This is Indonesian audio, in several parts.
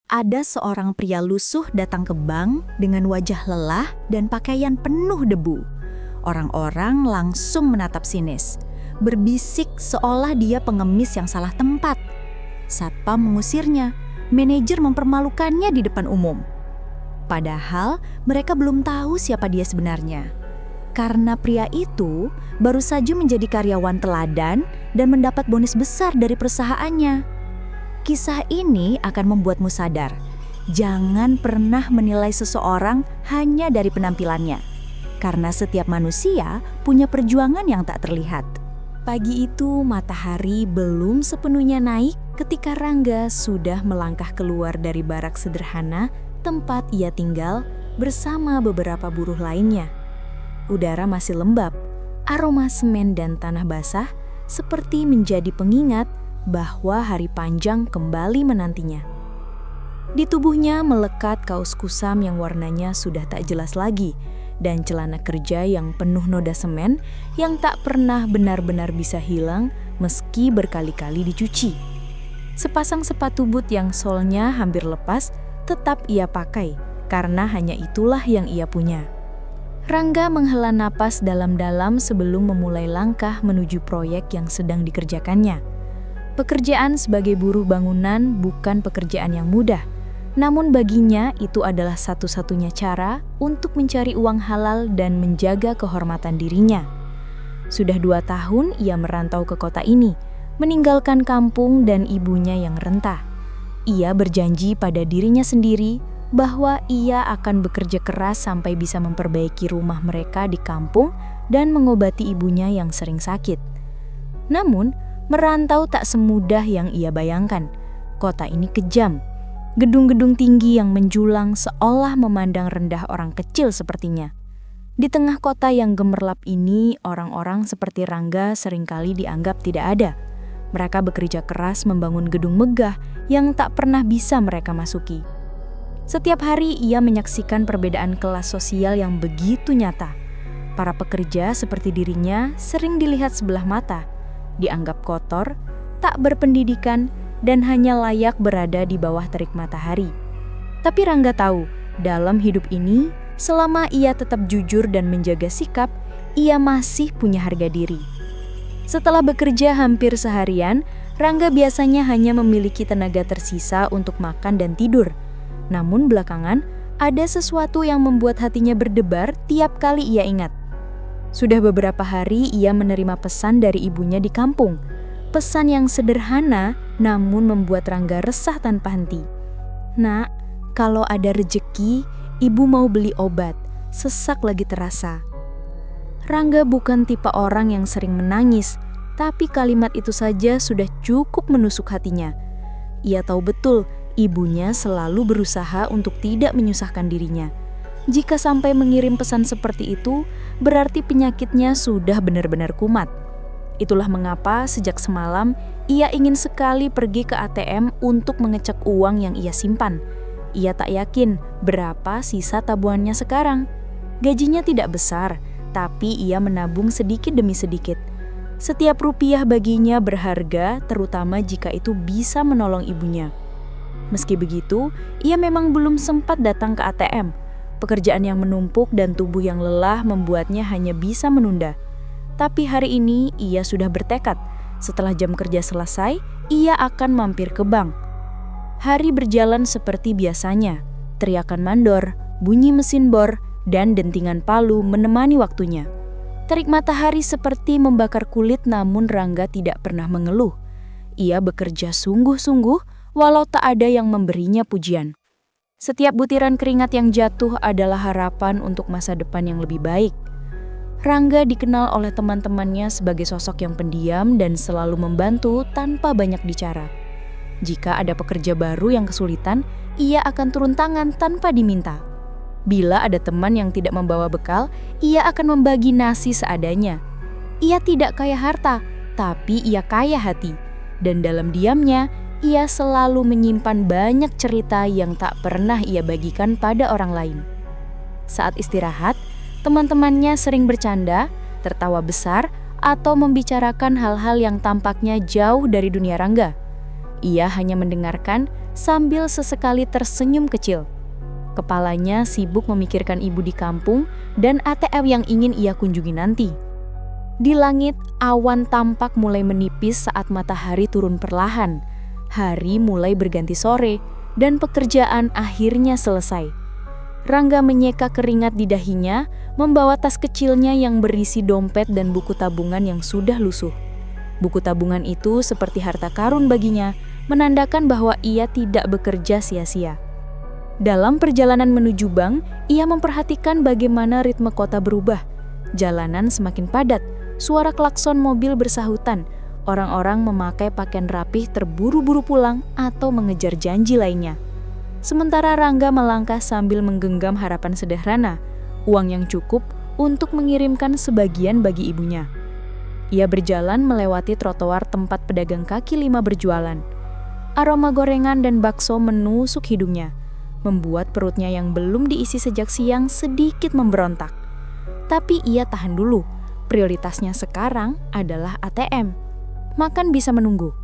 Ada seorang pria lusuh datang ke bank dengan wajah lelah dan pakaian penuh debu. Orang-orang langsung menatap sinis, berbisik seolah dia pengemis yang salah tempat. Satpam mengusirnya, manajer mempermalukannya di depan umum. Padahal mereka belum tahu siapa dia sebenarnya. Karena pria itu baru saja menjadi karyawan teladan dan mendapat bonus besar dari perusahaannya. Kisah ini akan membuatmu sadar, jangan pernah menilai seseorang hanya dari penampilannya. Karena setiap manusia punya perjuangan yang tak terlihat. Pagi itu matahari belum sepenuhnya naik ketika Rangga sudah melangkah keluar dari barak sederhana tempat ia tinggal bersama beberapa buruh lainnya. Udara masih lembab, aroma semen dan tanah basah seperti menjadi pengingat bahwa hari panjang kembali menantinya. Di tubuhnya melekat kaos kusam yang warnanya sudah tak jelas lagi dan celana kerja yang penuh noda semen yang tak pernah benar-benar bisa hilang meski berkali-kali dicuci. Sepasang sepatu boot yang solnya hampir lepas tetap ia pakai karena hanya itulah yang ia punya. Rangga menghela napas dalam-dalam sebelum memulai langkah menuju proyek yang sedang dikerjakannya. Pekerjaan sebagai buruh bangunan bukan pekerjaan yang mudah, namun baginya itu adalah satu-satunya cara untuk mencari uang halal dan menjaga kehormatan dirinya. Sudah 2 tahun ia merantau ke kota ini, meninggalkan kampung dan ibunya yang renta. Ia berjanji pada dirinya sendiri bahwa ia akan bekerja keras sampai bisa memperbaiki rumah mereka di kampung dan mengobati ibunya yang sering sakit. Namun, merantau tak semudah yang ia bayangkan. Kota ini kejam. Gedung-gedung tinggi yang menjulang seolah memandang rendah orang kecil sepertinya. Di tengah kota yang gemerlap ini, orang-orang seperti Rangga seringkali dianggap tidak ada. Mereka bekerja keras membangun gedung megah yang tak pernah bisa mereka masuki. Setiap hari ia menyaksikan perbedaan kelas sosial yang begitu nyata. Para pekerja seperti dirinya sering dilihat sebelah mata, dianggap kotor, tak berpendidikan, dan hanya layak berada di bawah terik matahari. Tapi Rangga tahu, dalam hidup ini, selama ia tetap jujur dan menjaga sikap, ia masih punya harga diri. Setelah bekerja hampir seharian, Rangga biasanya hanya memiliki tenaga tersisa untuk makan dan tidur. Namun belakangan, ada sesuatu yang membuat hatinya berdebar tiap kali ia ingat. Sudah beberapa hari ia menerima pesan dari ibunya di kampung. Pesan yang sederhana namun membuat Rangga resah tanpa henti. "Nak, kalau ada rejeki, ibu mau beli obat. Sesak lagi terasa." Rangga bukan tipe orang yang sering menangis, tapi kalimat itu saja sudah cukup menusuk hatinya. Ia tahu betul ibunya selalu berusaha untuk tidak menyusahkan dirinya. Jika sampai mengirim pesan seperti itu, berarti penyakitnya sudah benar-benar kumat. Itulah mengapa sejak semalam ia ingin sekali pergi ke ATM untuk mengecek uang yang ia simpan. Ia tak yakin berapa sisa tabungannya sekarang. Gajinya tidak besar, tapi ia menabung sedikit demi sedikit. Setiap rupiah baginya berharga, terutama jika itu bisa menolong ibunya. Meski begitu, ia memang belum sempat datang ke ATM. Pekerjaan yang menumpuk dan tubuh yang lelah membuatnya hanya bisa menunda. Tapi hari ini ia sudah bertekad, setelah jam kerja selesai, ia akan mampir ke bank. Hari berjalan seperti biasanya, teriakan mandor, bunyi mesin bor, dan dentingan palu menemani waktunya. Terik matahari seperti membakar kulit, namun Rangga tidak pernah mengeluh. Ia bekerja sungguh-sungguh, walau tak ada yang memberinya pujian. Setiap butiran keringat yang jatuh adalah harapan untuk masa depan yang lebih baik. Rangga dikenal oleh teman-temannya sebagai sosok yang pendiam dan selalu membantu tanpa banyak bicara. Jika ada pekerja baru yang kesulitan, ia akan turun tangan tanpa diminta. Bila ada teman yang tidak membawa bekal, ia akan membagi nasi seadanya. Ia tidak kaya harta, tapi ia kaya hati. Dan dalam diamnya, ia selalu menyimpan banyak cerita yang tak pernah ia bagikan pada orang lain. Saat istirahat, teman-temannya sering bercanda, tertawa besar, atau membicarakan hal-hal yang tampaknya jauh dari dunia Rangga. Ia hanya mendengarkan sambil sesekali tersenyum kecil. Kepalanya sibuk memikirkan ibu di kampung dan ATM yang ingin ia kunjungi nanti. Di langit, awan tampak mulai menipis saat matahari turun perlahan. Hari mulai berganti sore, dan pekerjaan akhirnya selesai. Rangga menyeka keringat di dahinya, membawa tas kecilnya yang berisi dompet dan buku tabungan yang sudah lusuh. Buku tabungan itu seperti harta karun baginya, menandakan bahwa ia tidak bekerja sia-sia. Dalam perjalanan menuju bank, ia memperhatikan bagaimana ritme kota berubah. Jalanan semakin padat, suara klakson mobil bersahutan, orang-orang memakai pakaian rapih terburu-buru pulang atau mengejar janji lainnya. Sementara Rangga melangkah sambil menggenggam harapan sederhana, uang yang cukup untuk mengirimkan sebagian bagi ibunya. Ia berjalan melewati trotoar tempat pedagang kaki lima berjualan. Aroma gorengan dan bakso menusuk hidungnya, membuat perutnya yang belum diisi sejak siang sedikit memberontak. Tapi ia tahan dulu, prioritasnya sekarang adalah ATM. Makan bisa menunggu.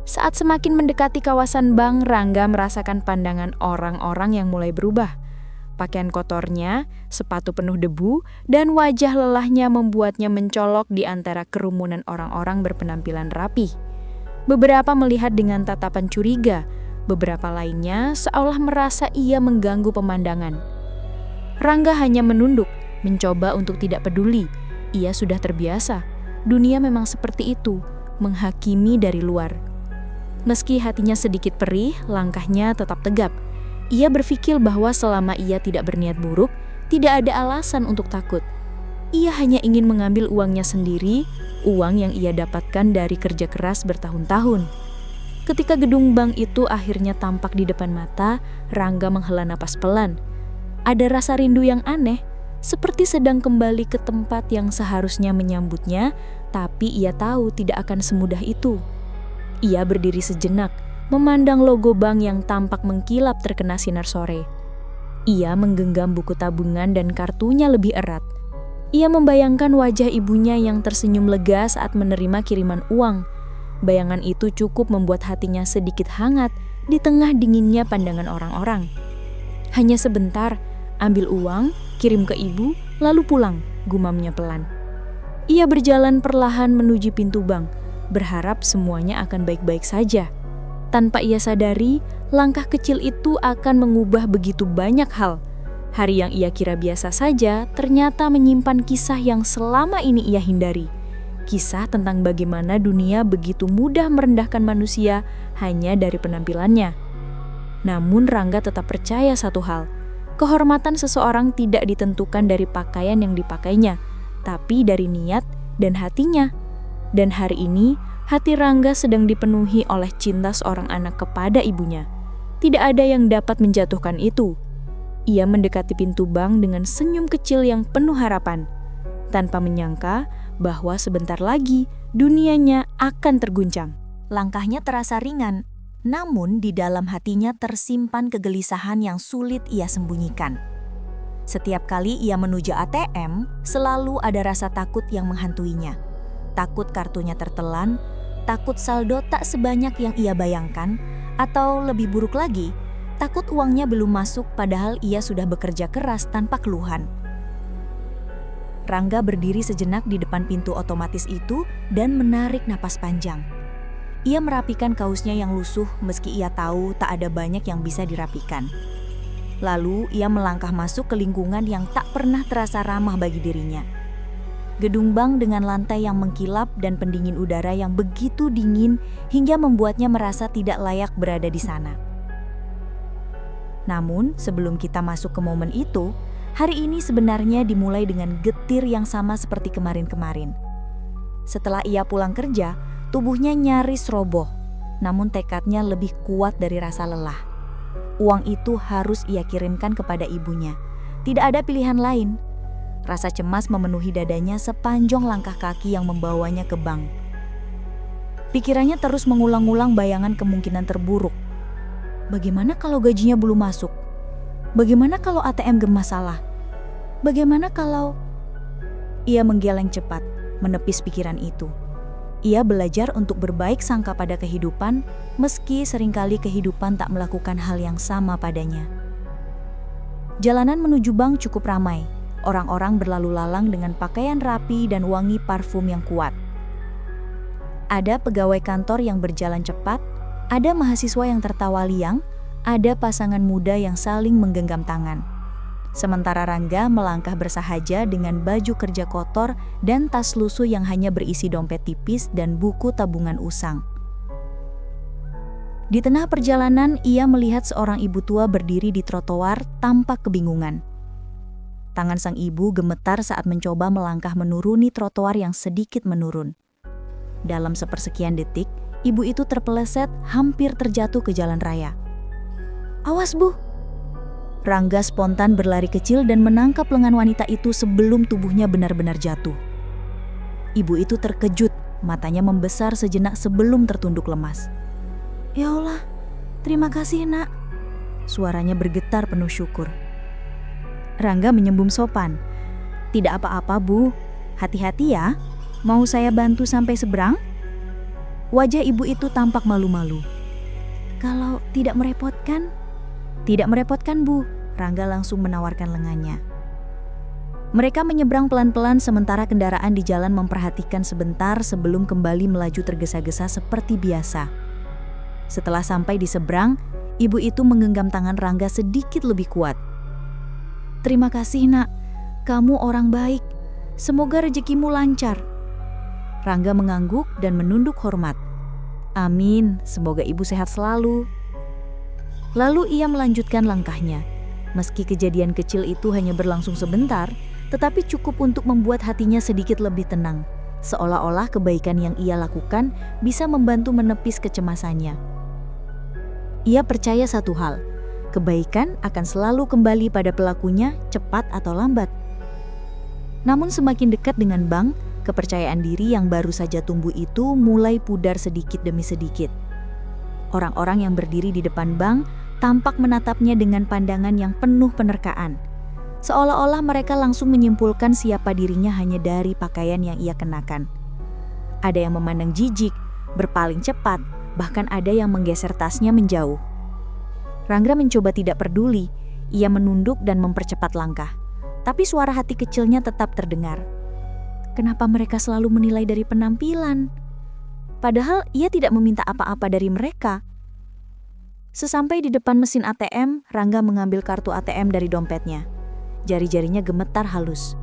Saat semakin mendekati kawasan bank, Rangga merasakan pandangan orang-orang yang mulai berubah. Pakaian kotornya, sepatu penuh debu, dan wajah lelahnya membuatnya mencolok di antara kerumunan orang-orang berpenampilan rapi. Beberapa melihat dengan tatapan curiga, beberapa lainnya seolah merasa ia mengganggu pemandangan. Rangga hanya menunduk, mencoba untuk tidak peduli. Ia sudah terbiasa. Dunia memang seperti itu, menghakimi dari luar. Meski hatinya sedikit perih, langkahnya tetap tegap. Ia berpikir bahwa selama ia tidak berniat buruk, tidak ada alasan untuk takut. Ia hanya ingin mengambil uangnya sendiri, uang yang ia dapatkan dari kerja keras bertahun-tahun. Ketika gedung bank itu akhirnya tampak di depan mata, Rangga menghela napas pelan. Ada rasa rindu yang aneh, seperti sedang kembali ke tempat yang seharusnya menyambutnya, tapi ia tahu tidak akan semudah itu. Ia berdiri sejenak, memandang logo bank yang tampak mengkilap terkena sinar sore. Ia menggenggam buku tabungan dan kartunya lebih erat. Ia membayangkan wajah ibunya yang tersenyum lega saat menerima kiriman uang. Bayangan itu cukup membuat hatinya sedikit hangat di tengah dinginnya pandangan orang-orang. Hanya sebentar, ambil uang, kirim ke ibu, lalu pulang, gumamnya pelan. Ia berjalan perlahan menuju pintu bank, berharap semuanya akan baik-baik saja. Tanpa ia sadari, langkah kecil itu akan mengubah begitu banyak hal. Hari yang ia kira biasa saja ternyata menyimpan kisah yang selama ini ia hindari. Kisah tentang bagaimana dunia begitu mudah merendahkan manusia hanya dari penampilannya. Namun Rangga tetap percaya satu hal, kehormatan seseorang tidak ditentukan dari pakaian yang dipakainya, tapi dari niat dan hatinya. Dan hari ini, hati Rangga sedang dipenuhi oleh cinta seorang anak kepada ibunya. Tidak ada yang dapat menjatuhkan itu. Ia mendekati pintu bank dengan senyum kecil yang penuh harapan, tanpa menyangka bahwa sebentar lagi dunianya akan terguncang. Langkahnya terasa ringan, namun di dalam hatinya tersimpan kegelisahan yang sulit ia sembunyikan. Setiap kali ia menuju ATM, selalu ada rasa takut yang menghantuinya. Takut kartunya tertelan, takut saldo tak sebanyak yang ia bayangkan, atau lebih buruk lagi, takut uangnya belum masuk padahal ia sudah bekerja keras tanpa keluhan. Rangga berdiri sejenak di depan pintu otomatis itu dan menarik napas panjang. Ia merapikan kaosnya yang lusuh meski ia tahu tak ada banyak yang bisa dirapikan. Lalu ia melangkah masuk ke lingkungan yang tak pernah terasa ramah bagi dirinya. Gedung bank dengan lantai yang mengkilap dan pendingin udara yang begitu dingin hingga membuatnya merasa tidak layak berada di sana. Namun sebelum kita masuk ke momen itu, hari ini sebenarnya dimulai dengan getir yang sama seperti kemarin-kemarin. Setelah ia pulang kerja, tubuhnya nyaris roboh, namun tekadnya lebih kuat dari rasa lelah. Uang itu harus ia kirimkan kepada ibunya. Tidak ada pilihan lain. Rasa cemas memenuhi dadanya sepanjang langkah kaki yang membawanya ke bank. Pikirannya terus mengulang-ulang bayangan kemungkinan terburuk. Bagaimana kalau gajinya belum masuk? Bagaimana kalau ATM bermasalah? Bagaimana kalau... Ia menggeleng cepat, menepis pikiran itu. Ia belajar untuk berbaik sangka pada kehidupan, meski seringkali kehidupan tak melakukan hal yang sama padanya. Jalanan menuju bank cukup ramai. Orang-orang berlalu lalang dengan pakaian rapi dan wangi parfum yang kuat. Ada pegawai kantor yang berjalan cepat, ada mahasiswa yang tertawa liang, ada pasangan muda yang saling menggenggam tangan. Sementara Rangga melangkah bersahaja dengan baju kerja kotor dan tas lusuh yang hanya berisi dompet tipis dan buku tabungan usang. Di tengah perjalanan, ia melihat seorang ibu tua berdiri di trotoar tampak kebingungan. Tangan sang ibu gemetar saat mencoba melangkah menuruni trotoar yang sedikit menurun. Dalam sepersekian detik, ibu itu terpeleset hampir terjatuh ke jalan raya. "Awas, Bu!" Rangga spontan berlari kecil dan menangkap lengan wanita itu sebelum tubuhnya benar-benar jatuh. Ibu itu terkejut, matanya membesar sejenak sebelum tertunduk lemas. "Ya Allah, terima kasih, Nak." Suaranya bergetar penuh syukur. Rangga menyembum sopan. "Tidak apa-apa, Bu. Hati-hati ya. Mau saya bantu sampai seberang?" Wajah ibu itu tampak malu-malu. "Kalau tidak merepotkan?" "Tidak merepotkan, Bu." Rangga langsung menawarkan lengannya. Mereka menyeberang pelan-pelan sementara kendaraan di jalan memperhatikan sebentar sebelum kembali melaju tergesa-gesa seperti biasa. Setelah sampai di seberang, ibu itu menggenggam tangan Rangga sedikit lebih kuat. "Terima kasih, Nak. Kamu orang baik. Semoga rezekimu lancar." Rangga mengangguk dan menunduk hormat. "Amin, semoga ibu sehat selalu." Lalu ia melanjutkan langkahnya. Meski kejadian kecil itu hanya berlangsung sebentar, tetapi cukup untuk membuat hatinya sedikit lebih tenang. Seolah-olah kebaikan yang ia lakukan bisa membantu menepis kecemasannya. Ia percaya satu hal, kebaikan akan selalu kembali pada pelakunya cepat atau lambat. Namun semakin dekat dengan bank, kepercayaan diri yang baru saja tumbuh itu mulai pudar sedikit demi sedikit. Orang-orang yang berdiri di depan bank tampak menatapnya dengan pandangan yang penuh penerkaan. Seolah-olah mereka langsung menyimpulkan siapa dirinya hanya dari pakaian yang ia kenakan. Ada yang memandang jijik, berpaling cepat, bahkan ada yang menggeser tasnya menjauh. Rangga mencoba tidak peduli, ia menunduk dan mempercepat langkah. Tapi suara hati kecilnya tetap terdengar. Kenapa mereka selalu menilai dari penampilan? Padahal ia tidak meminta apa-apa dari mereka. Sesampai di depan mesin ATM, Rangga mengambil kartu ATM dari dompetnya. Jari-jarinya gemetar halus.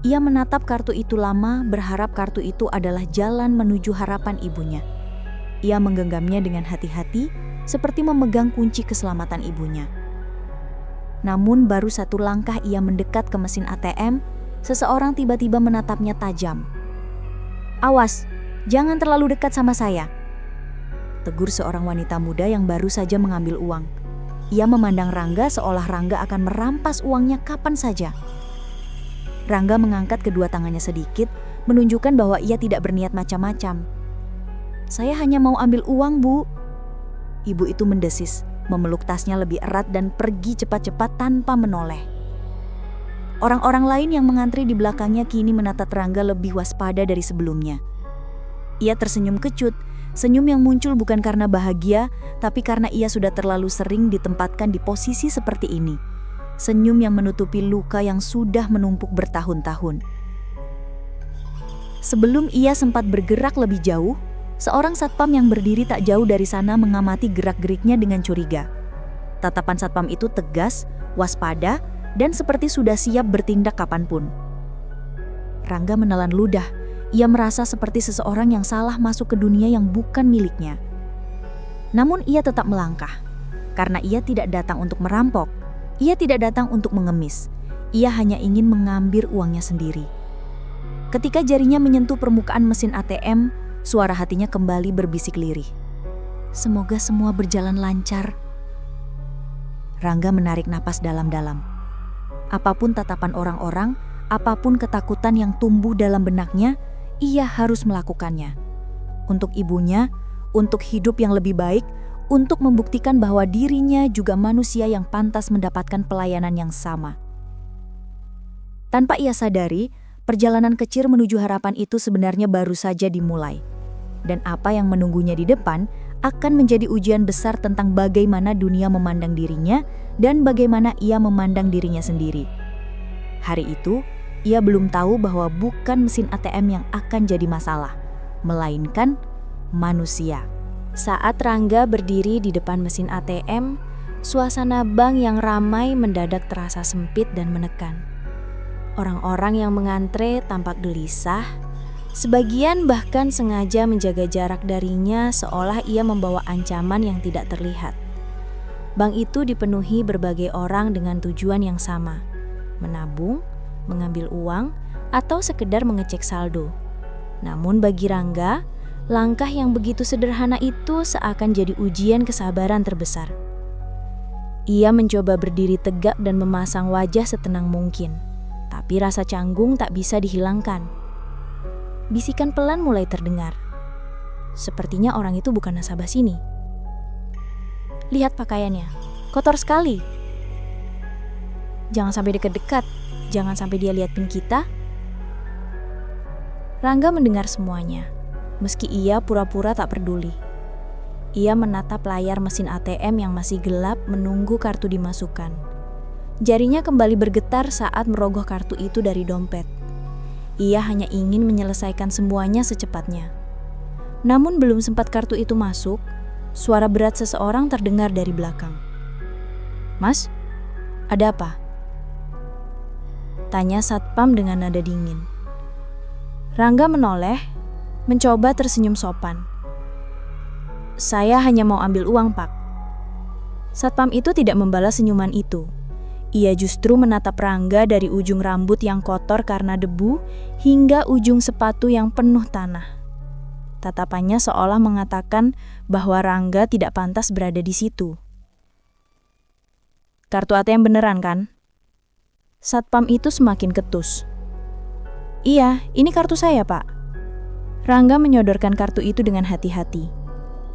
Ia menatap kartu itu lama, berharap kartu itu adalah jalan menuju harapan ibunya. Ia menggenggamnya dengan hati-hati, seperti memegang kunci keselamatan ibunya. Namun baru satu langkah ia mendekat ke mesin ATM, seseorang tiba-tiba menatapnya tajam. "Awas, jangan terlalu dekat sama saya," tegur seorang wanita muda yang baru saja mengambil uang. Ia memandang Rangga seolah Rangga akan merampas uangnya kapan saja. Rangga mengangkat kedua tangannya sedikit, menunjukkan bahwa ia tidak berniat macam-macam. "Saya hanya mau ambil uang, Bu." Ibu itu mendesis, memeluk tasnya lebih erat dan pergi cepat-cepat tanpa menoleh. Orang-orang lain yang mengantri di belakangnya kini menatap Rangga lebih waspada dari sebelumnya. Ia tersenyum kecut, senyum yang muncul bukan karena bahagia, tapi karena ia sudah terlalu sering ditempatkan di posisi seperti ini. Senyum yang menutupi luka yang sudah menumpuk bertahun-tahun. Sebelum ia sempat bergerak lebih jauh, seorang satpam yang berdiri tak jauh dari sana mengamati gerak-geriknya dengan curiga. Tatapan satpam itu tegas, waspada, dan seperti sudah siap bertindak kapanpun. Rangga menelan ludah. Ia merasa seperti seseorang yang salah masuk ke dunia yang bukan miliknya. Namun ia tetap melangkah, karena ia tidak datang untuk merampok. Ia tidak datang untuk mengemis. Ia hanya ingin mengambil uangnya sendiri. Ketika jarinya menyentuh permukaan mesin ATM, suara hatinya kembali berbisik lirih. "Semoga semua berjalan lancar." Rangga menarik napas dalam-dalam. Apapun tatapan orang-orang, apapun ketakutan yang tumbuh dalam benaknya, ia harus melakukannya. Untuk ibunya, untuk hidup yang lebih baik, untuk membuktikan bahwa dirinya juga manusia yang pantas mendapatkan pelayanan yang sama. Tanpa ia sadari, perjalanan kecil menuju harapan itu sebenarnya baru saja dimulai. Dan apa yang menunggunya di depan akan menjadi ujian besar tentang bagaimana dunia memandang dirinya dan bagaimana ia memandang dirinya sendiri. Hari itu, ia belum tahu bahwa bukan mesin ATM yang akan jadi masalah, melainkan manusia. Saat Rangga berdiri di depan mesin ATM, suasana bank yang ramai mendadak terasa sempit dan menekan. Orang-orang yang mengantre tampak gelisah. Sebagian bahkan sengaja menjaga jarak darinya seolah ia membawa ancaman yang tidak terlihat. Bank itu dipenuhi berbagai orang dengan tujuan yang sama, menabung, mengambil uang, atau sekedar mengecek saldo. Namun bagi Rangga, langkah yang begitu sederhana itu seakan jadi ujian kesabaran terbesar. Ia mencoba berdiri tegak dan memasang wajah setenang mungkin, tapi rasa canggung tak bisa dihilangkan. Bisikan pelan mulai terdengar. Sepertinya orang itu bukan nasabah sini. Lihat pakaiannya, kotor sekali. Jangan sampai dekat-dekat, jangan sampai dia lihat pin kita. Rangga mendengar semuanya, meski ia pura-pura tak peduli. Ia menatap layar mesin ATM yang masih gelap menunggu kartu dimasukkan. Jarinya kembali bergetar saat merogoh kartu itu dari dompet. Ia hanya ingin menyelesaikan semuanya secepatnya. Namun belum sempat kartu itu masuk, suara berat seseorang terdengar dari belakang. "Mas, ada apa?" tanya satpam dengan nada dingin. Rangga menoleh, mencoba tersenyum sopan. "Saya hanya mau ambil uang, Pak." Satpam itu tidak membalas senyuman itu. Ia justru menatap Rangga dari ujung rambut yang kotor karena debu hingga ujung sepatu yang penuh tanah. Tatapannya seolah mengatakan bahwa Rangga tidak pantas berada di situ. "Kartu ATM beneran kan?" Satpam itu semakin ketus. "Iya, ini kartu saya, Pak." Rangga menyodorkan kartu itu dengan hati-hati.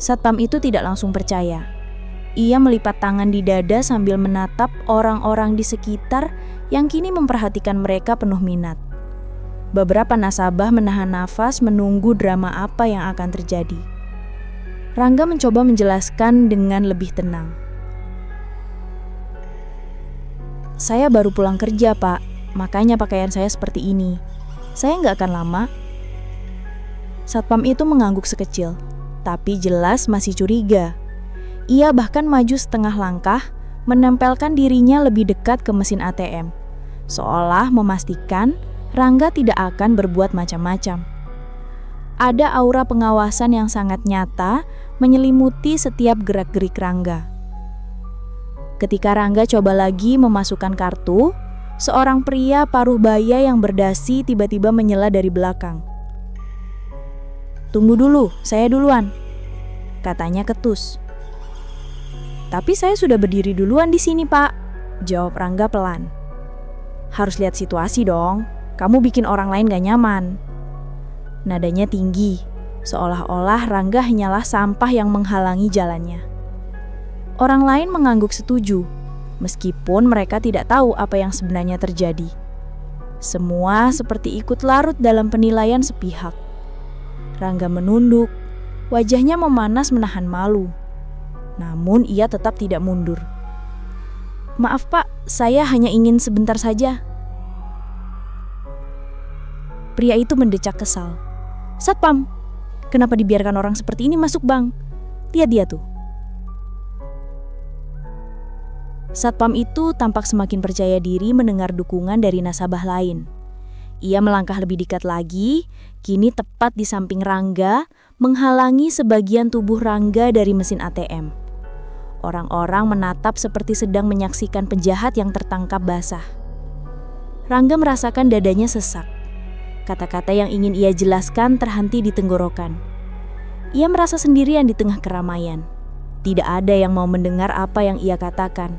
Satpam itu tidak langsung percaya. Ia melipat tangan di dada sambil menatap orang-orang di sekitar yang kini memperhatikan mereka penuh minat. Beberapa nasabah menahan nafas menunggu drama apa yang akan terjadi. Rangga mencoba menjelaskan dengan lebih tenang. "Saya baru pulang kerja, Pak. Makanya pakaian saya seperti ini. Saya nggak akan lama." Satpam itu mengangguk sekecil, tapi jelas masih curiga. Ia bahkan maju setengah langkah, menempelkan dirinya lebih dekat ke mesin ATM, seolah memastikan Rangga tidak akan berbuat macam-macam. Ada aura pengawasan yang sangat nyata menyelimuti setiap gerak-gerik Rangga. Ketika Rangga coba lagi memasukkan kartu, seorang pria paruh baya yang berdasi tiba-tiba menyela dari belakang. "Tunggu dulu, saya duluan," katanya ketus. "Tapi saya sudah berdiri duluan di sini, Pak," jawab Rangga pelan. "Harus lihat situasi dong, kamu bikin orang lain gak nyaman." Nadanya tinggi, seolah-olah Rangga hanyalah sampah yang menghalangi jalannya. Orang lain mengangguk setuju, meskipun mereka tidak tahu apa yang sebenarnya terjadi. Semua seperti ikut larut dalam penilaian sepihak. Rangga menunduk, wajahnya memanas menahan malu. Namun ia tetap tidak mundur. "Maaf, Pak, saya hanya ingin sebentar saja." Pria itu mendecak kesal. "Satpam, kenapa dibiarkan orang seperti ini masuk bank? Lihat dia tuh." Satpam itu tampak semakin percaya diri mendengar dukungan dari nasabah lain. Ia melangkah lebih dekat lagi, kini tepat di samping Rangga, menghalangi sebagian tubuh Rangga dari mesin ATM. Orang-orang menatap seperti sedang menyaksikan penjahat yang tertangkap basah. Rangga merasakan dadanya sesak. Kata-kata yang ingin ia jelaskan terhenti di tenggorokan. Ia merasa sendirian di tengah keramaian. Tidak ada yang mau mendengar apa yang ia katakan.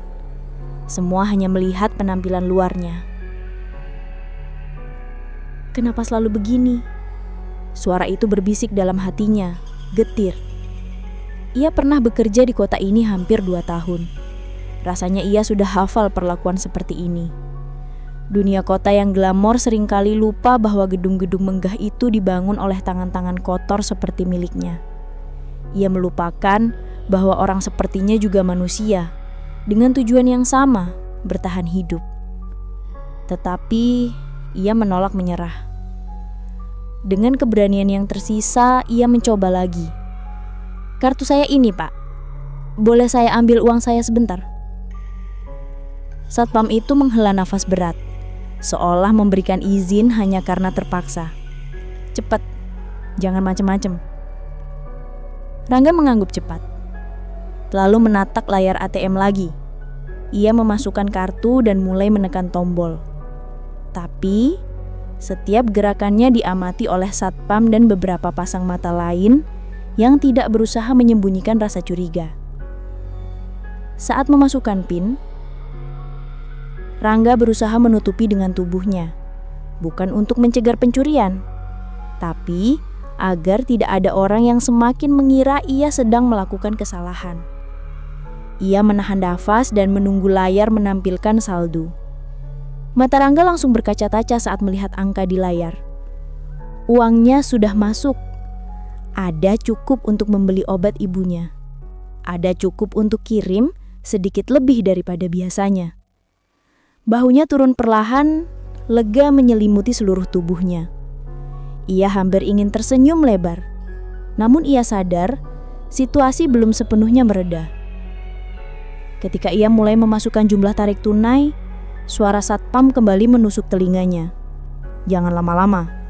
Semua hanya melihat penampilan luarnya. "Kenapa selalu begini?" Suara itu berbisik dalam hatinya, getir. Ia pernah bekerja di kota ini hampir 2 tahun. Rasanya ia sudah hafal perlakuan seperti ini. Dunia kota yang glamor seringkali lupa bahwa gedung-gedung megah itu dibangun oleh tangan-tangan kotor seperti miliknya. Ia melupakan bahwa orang sepertinya juga manusia, dengan tujuan yang sama, bertahan hidup. Tetapi ia menolak menyerah. Dengan keberanian yang tersisa, ia mencoba lagi. "Kartu saya ini, Pak. Boleh saya ambil uang saya sebentar?" Satpam itu menghela nafas berat, seolah memberikan izin hanya karena terpaksa. "Cepat, jangan macem-macem." Rangga mengangguk cepat, lalu menatap layar ATM lagi. Ia memasukkan kartu dan mulai menekan tombol. Tapi, setiap gerakannya diamati oleh satpam dan beberapa pasang mata lain yang tidak berusaha menyembunyikan rasa curiga. Saat memasukkan PIN, Rangga berusaha menutupi dengan tubuhnya, bukan untuk mencegah pencurian, tapi agar tidak ada orang yang semakin mengira ia sedang melakukan kesalahan. Ia menahan nafas dan menunggu layar menampilkan saldo. Mata Rangga langsung berkaca-kaca saat melihat angka di layar. Uangnya sudah masuk. Ada cukup untuk membeli obat ibunya. Ada cukup untuk kirim sedikit lebih daripada biasanya. Bahunya turun perlahan, lega menyelimuti seluruh tubuhnya. Ia hampir ingin tersenyum lebar. Namun ia sadar, situasi belum sepenuhnya mereda. Ketika ia mulai memasukkan jumlah tarik tunai, suara satpam kembali menusuk telinganya. "Jangan lama-lama."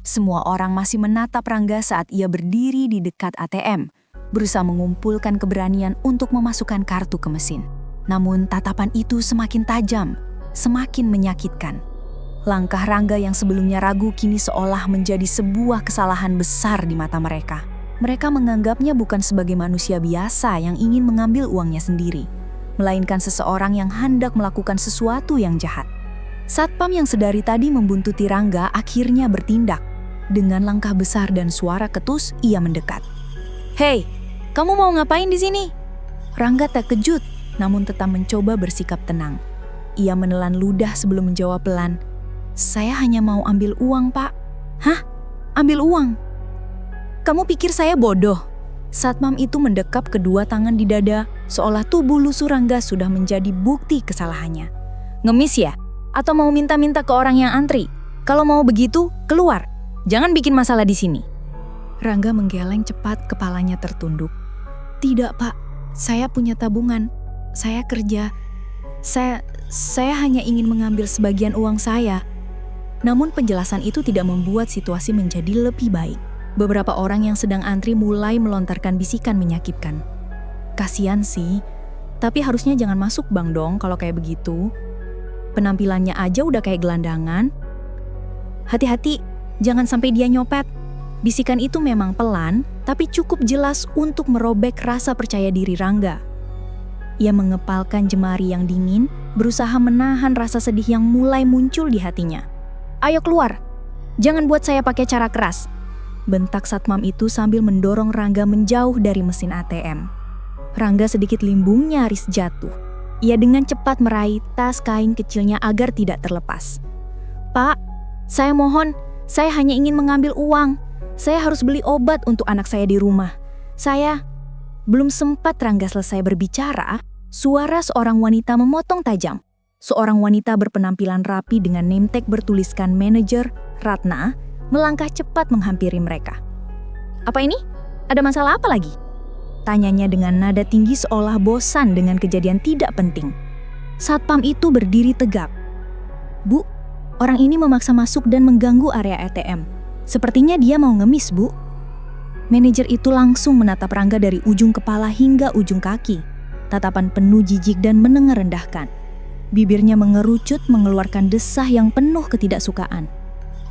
Semua orang masih menatap Rangga saat ia berdiri di dekat ATM, berusaha mengumpulkan keberanian untuk memasukkan kartu ke mesin. Namun tatapan itu semakin tajam, semakin menyakitkan. Langkah Rangga yang sebelumnya ragu kini seolah menjadi sebuah kesalahan besar di mata mereka. Mereka menganggapnya bukan sebagai manusia biasa yang ingin mengambil uangnya sendiri, melainkan seseorang yang hendak melakukan sesuatu yang jahat. Satpam yang sedari tadi membuntuti Rangga akhirnya bertindak. Dengan langkah besar dan suara ketus, ia mendekat. "Hei, kamu mau ngapain di sini?" Rangga terkejut, namun tetap mencoba bersikap tenang. Ia menelan ludah sebelum menjawab pelan. "Saya hanya mau ambil uang, Pak." "Hah? Ambil uang? Kamu pikir saya bodoh?" Satpam itu mendekap kedua tangan di dada, seolah tubuh lusuh Rangga sudah menjadi bukti kesalahannya. "Ngemis ya? Atau mau minta-minta ke orang yang antri? Kalau mau begitu, keluar. Jangan bikin masalah di sini." Rangga menggeleng cepat, kepalanya tertunduk. "Tidak, Pak. Saya punya tabungan. Saya kerja. Saya hanya ingin mengambil sebagian uang saya." Namun penjelasan itu tidak membuat situasi menjadi lebih baik. Beberapa orang yang sedang antri mulai melontarkan bisikan menyakitkan. "Kasian sih, tapi harusnya jangan masuk bank dong kalau kayak begitu." Penampilannya aja udah kayak gelandangan. Hati-hati, jangan sampai dia nyopet. Bisikan itu memang pelan, tapi cukup jelas untuk merobek rasa percaya diri Rangga. Ia mengepalkan jemari yang dingin, berusaha menahan rasa sedih yang mulai muncul di hatinya. "Ayo keluar, jangan buat saya pakai cara keras," bentak satpam itu sambil mendorong Rangga menjauh dari mesin ATM. Rangga sedikit limbung nyaris jatuh. Ia dengan cepat meraih tas kain kecilnya agar tidak terlepas. "Pak, saya mohon, saya hanya ingin mengambil uang. Saya harus beli obat untuk anak saya di rumah. Saya..." Belum sempat Rangga selesai berbicara, suara seorang wanita memotong tajam. Seorang wanita berpenampilan rapi dengan name tag bertuliskan manajer Ratna melangkah cepat menghampiri mereka. "Apa ini? Ada masalah apa lagi?" tanyanya dengan nada tinggi seolah bosan dengan kejadian tidak penting. Satpam itu berdiri tegak. "Bu, orang ini memaksa masuk dan mengganggu area ATM. Sepertinya dia mau ngemis, Bu." Manajer itu langsung menatap Rangga dari ujung kepala hingga ujung kaki. Tatapan penuh jijik dan menengerendahkan. Bibirnya mengerucut mengeluarkan desah yang penuh ketidaksukaan.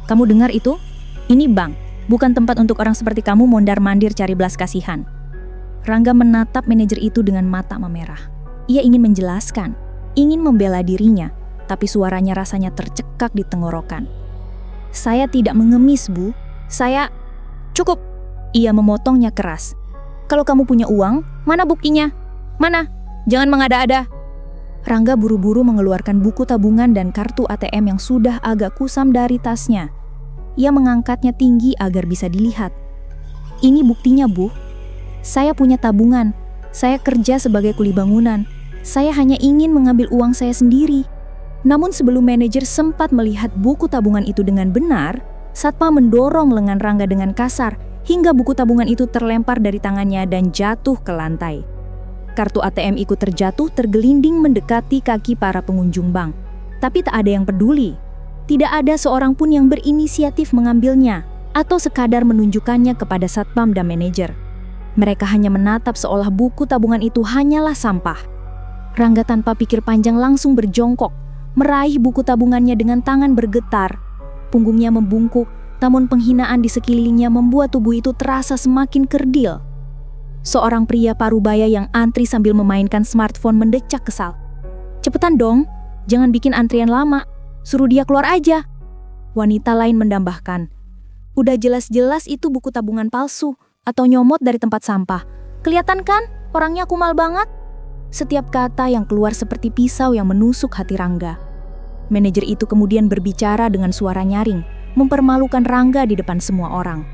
"Kamu dengar itu? Ini bank, bukan tempat untuk orang seperti kamu mondar-mandir cari belas kasihan." Rangga menatap manajer itu dengan mata memerah. Ia ingin menjelaskan, ingin membela dirinya, tapi suaranya rasanya tercekak di tenggorokan. "Saya tidak mengemis, Bu. Saya..." "Cukup!" Ia memotongnya keras. "Kalau kamu punya uang, mana buktinya? Mana? Jangan mengada-ada." Rangga buru-buru mengeluarkan buku tabungan dan kartu ATM yang sudah agak kusam dari tasnya. Ia mengangkatnya tinggi agar bisa dilihat. "Ini buktinya, Bu. Saya punya tabungan. Saya kerja sebagai kuli bangunan. Saya hanya ingin mengambil uang saya sendiri." Namun sebelum manajer sempat melihat buku tabungan itu dengan benar, satpam mendorong lengan Rangga dengan kasar hingga buku tabungan itu terlempar dari tangannya dan jatuh ke lantai. Kartu ATM ikut terjatuh tergelinding mendekati kaki para pengunjung bank. Tapi tak ada yang peduli. Tidak ada seorang pun yang berinisiatif mengambilnya atau sekadar menunjukkannya kepada satpam dan manajer. Mereka hanya menatap seolah buku tabungan itu hanyalah sampah. Rangga tanpa pikir panjang langsung berjongkok, meraih buku tabungannya dengan tangan bergetar. Punggungnya membungkuk, namun penghinaan di sekelilingnya membuat tubuh itu terasa semakin kerdil. Seorang pria parubaya yang antri sambil memainkan smartphone mendecak kesal. "Cepetan dong, jangan bikin antrian lama. Suruh dia keluar aja." Wanita lain menambahkan, "Udah jelas-jelas itu buku tabungan palsu atau nyomot dari tempat sampah. Kelihatan kan orangnya kumal banget?" Setiap kata yang keluar seperti pisau yang menusuk hati Rangga. Manajer itu kemudian berbicara dengan suara nyaring, mempermalukan Rangga di depan semua orang.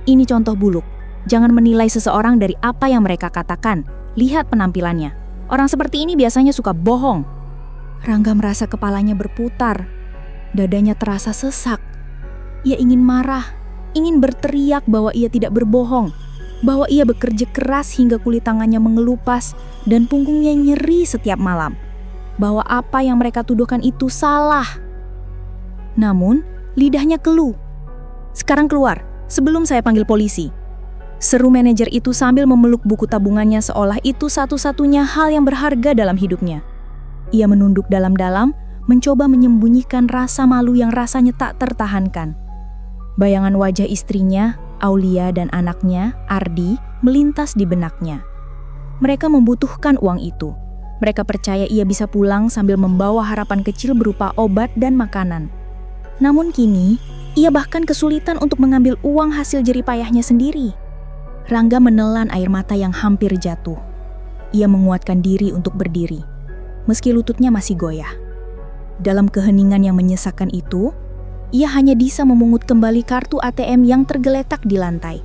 "Ini contoh buluk. Jangan menilai seseorang dari apa yang mereka katakan. Lihat penampilannya. Orang seperti ini biasanya suka bohong." Rangga merasa kepalanya berputar. Dadanya terasa sesak. Ia ingin marah, ingin berteriak bahwa ia tidak berbohong, bahwa ia bekerja keras hingga kulit tangannya mengelupas dan punggungnya nyeri setiap malam, bahwa apa yang mereka tuduhkan itu salah. Namun, lidahnya keluh. "Sekarang keluar, sebelum saya panggil polisi," seru manajer itu sambil memeluk buku tabungannya seolah itu satu-satunya hal yang berharga dalam hidupnya. Ia menunduk dalam-dalam, mencoba menyembunyikan rasa malu yang rasanya tak tertahankan. Bayangan wajah istrinya, Aulia, dan anaknya, Ardi, melintas di benaknya. Mereka membutuhkan uang itu. Mereka percaya ia bisa pulang sambil membawa harapan kecil berupa obat dan makanan. Namun kini, ia bahkan kesulitan untuk mengambil uang hasil jeripayahnya sendiri. Rangga menelan air mata yang hampir jatuh. Ia menguatkan diri untuk berdiri, meski lututnya masih goyah. Dalam keheningan yang menyesakkan itu, ia hanya bisa memungut kembali kartu ATM yang tergeletak di lantai.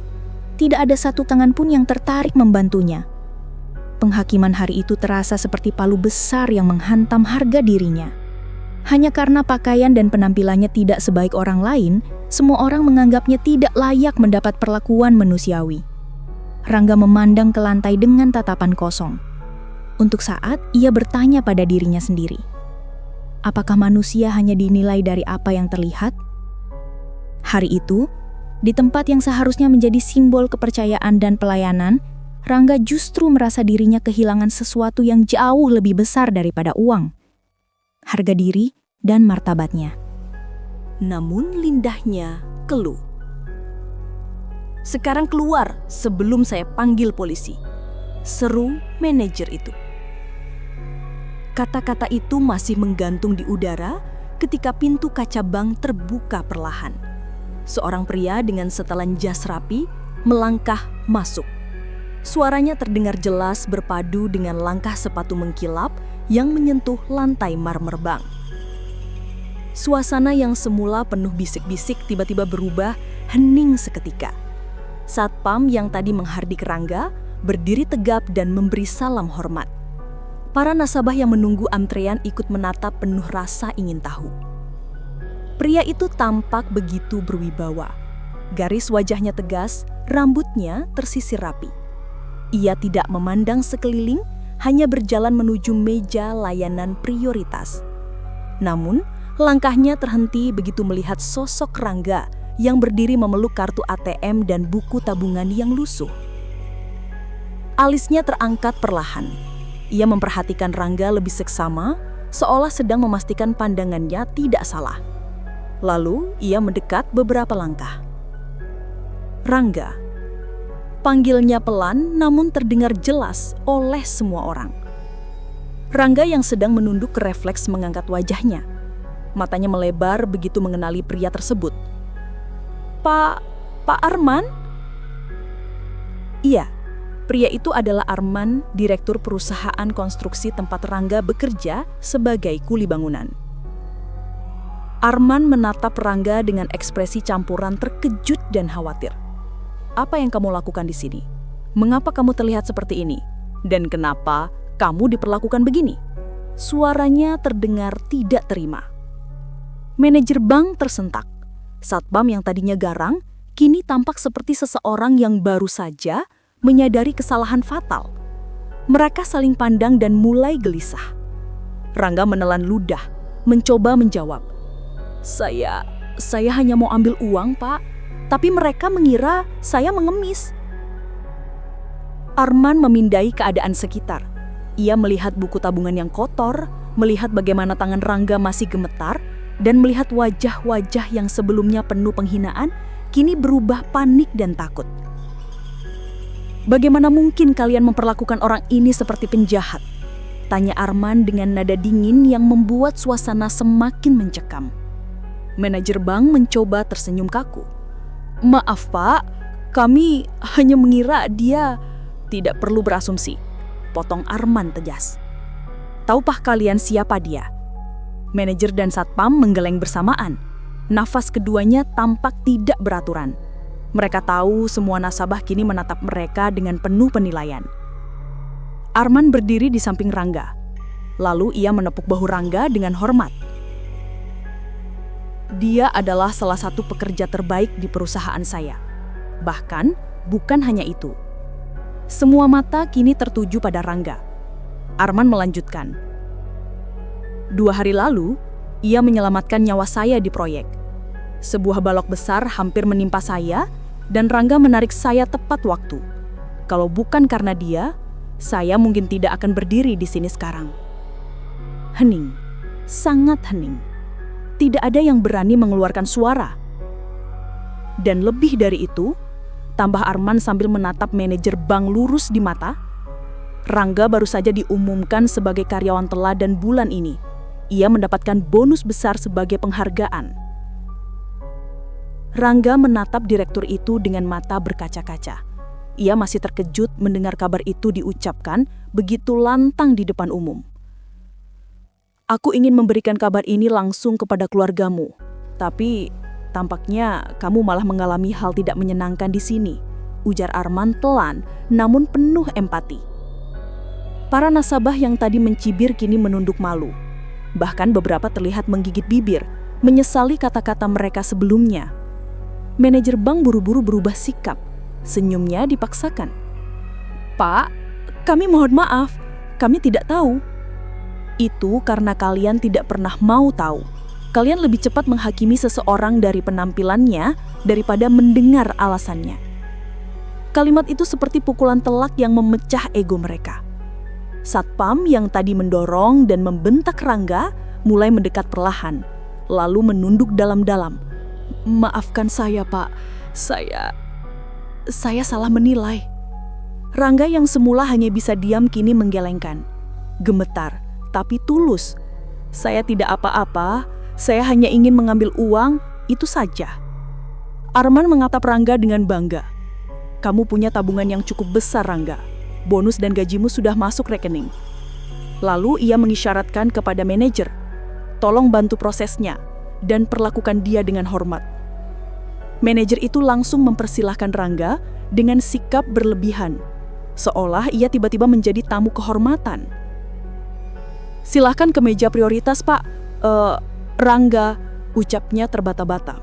Tidak ada satu tangan pun yang tertarik membantunya. Penghakiman hari itu terasa seperti palu besar yang menghantam harga dirinya. Hanya karena pakaian dan penampilannya tidak sebaik orang lain, semua orang menganggapnya tidak layak mendapat perlakuan manusiawi. Rangga memandang ke lantai dengan tatapan kosong. Untuk saat, ia bertanya pada dirinya sendiri. Apakah manusia hanya dinilai dari apa yang terlihat? Hari itu, di tempat yang seharusnya menjadi simbol kepercayaan dan pelayanan, Rangga justru merasa dirinya kehilangan sesuatu yang jauh lebih besar daripada uang. harga diri, dan martabatnya. Namun lindahnya keluh. "Sekarang keluar sebelum saya panggil polisi," seru manajer itu. Kata-kata itu masih menggantung di udara ketika pintu kaca bank terbuka perlahan. Seorang pria dengan setelan jas rapi melangkah masuk. Suaranya terdengar jelas berpadu dengan langkah sepatu mengkilap yang menyentuh lantai marmer bank. Suasana yang semula penuh bisik-bisik tiba-tiba berubah hening seketika. Satpam yang tadi menghardik Rangga berdiri tegap dan memberi salam hormat. Para nasabah yang menunggu antrean ikut menatap penuh rasa ingin tahu. Pria itu tampak begitu berwibawa. Garis wajahnya tegas, rambutnya tersisir rapi. Ia tidak memandang sekeliling, hanya berjalan menuju meja layanan prioritas. Namun, langkahnya terhenti begitu melihat sosok Rangga yang berdiri memeluk kartu ATM dan buku tabungan yang lusuh. Alisnya terangkat perlahan. Ia memperhatikan Rangga lebih seksama, seolah sedang memastikan pandangannya tidak salah. Lalu, ia mendekat beberapa langkah. "Rangga." Panggilnya pelan namun terdengar jelas oleh semua orang. Rangga yang sedang menunduk refleks mengangkat wajahnya. Matanya melebar begitu mengenali pria tersebut. Pak Arman?" Iya, pria itu adalah Arman, direktur perusahaan konstruksi tempat Rangga bekerja sebagai kuli bangunan. Arman menatap Rangga dengan ekspresi campuran terkejut dan khawatir. "Apa yang kamu lakukan di sini? Mengapa kamu terlihat seperti ini? Dan kenapa kamu diperlakukan begini?" Suaranya terdengar tidak terima. Manajer bank tersentak. Satpam yang tadinya garang, kini tampak seperti seseorang yang baru saja menyadari kesalahan fatal. Mereka saling pandang dan mulai gelisah. Rangga menelan ludah, mencoba menjawab. Saya hanya mau ambil uang, Pak. Tapi mereka mengira saya mengemis." Arman memindai keadaan sekitar. Ia melihat buku tabungan yang kotor, melihat bagaimana tangan Rangga masih gemetar, dan melihat wajah-wajah yang sebelumnya penuh penghinaan, kini berubah panik dan takut. "Bagaimana mungkin kalian memperlakukan orang ini seperti penjahat?" tanya Arman dengan nada dingin yang membuat suasana semakin mencekam. Manajer bank mencoba tersenyum kaku. "Maaf Pak, kami hanya mengira dia..." "Tidak perlu berasumsi," potong Arman tegas. "Tahukah kalian siapa dia?" Manajer dan satpam menggeleng bersamaan. Nafas keduanya tampak tidak beraturan. Mereka tahu semua nasabah kini menatap mereka dengan penuh penilaian. Arman berdiri di samping Rangga. Lalu ia menepuk bahu Rangga dengan hormat. "Dia adalah salah satu pekerja terbaik di perusahaan saya. Bahkan, bukan hanya itu." Semua mata kini tertuju pada Rangga. Arman melanjutkan. "2 hari lalu, ia menyelamatkan nyawa saya di proyek. Sebuah balok besar hampir menimpa saya, dan Rangga menarik saya tepat waktu. Kalau bukan karena dia, saya mungkin tidak akan berdiri di sini sekarang." Hening, sangat hening. Tidak ada yang berani mengeluarkan suara. Dan lebih dari itu, tambah Arman sambil menatap manajer bank lurus di mata, Rangga baru saja diumumkan sebagai karyawan teladan bulan ini. Ia mendapatkan bonus besar sebagai penghargaan. Rangga menatap direktur itu dengan mata berkaca-kaca. Ia masih terkejut mendengar kabar itu diucapkan begitu lantang di depan umum. "Aku ingin memberikan kabar ini langsung kepada keluargamu, tapi tampaknya kamu malah mengalami hal tidak menyenangkan di sini," ujar Arman pelan namun penuh empati. Para nasabah yang tadi mencibir kini menunduk malu. Bahkan beberapa terlihat menggigit bibir, menyesali kata-kata mereka sebelumnya. Manajer bank buru-buru berubah sikap. Senyumnya dipaksakan. "Pak, kami mohon maaf, kami tidak tahu." "Itu karena kalian tidak pernah mau tahu. Kalian lebih cepat menghakimi seseorang dari penampilannya daripada mendengar alasannya." Kalimat itu seperti pukulan telak yang memecah ego mereka. Satpam yang tadi mendorong dan membentak Rangga mulai mendekat perlahan, lalu menunduk dalam-dalam. "Maafkan saya, Pak. Saya salah menilai." Rangga yang semula hanya bisa diam kini menggelengkan. Gemetar, tapi tulus. "Saya tidak apa-apa, saya hanya ingin mengambil uang, itu saja." Arman mengatap Rangga dengan bangga. "Kamu punya tabungan yang cukup besar, Rangga. Bonus dan gajimu sudah masuk rekening." Lalu ia mengisyaratkan kepada manajer, "Tolong bantu prosesnya dan perlakukan dia dengan hormat." Manajer itu langsung mempersilahkan Rangga dengan sikap berlebihan, seolah ia tiba-tiba menjadi tamu kehormatan. "Silahkan ke meja prioritas, Pak." Rangga," ucapnya terbata-bata.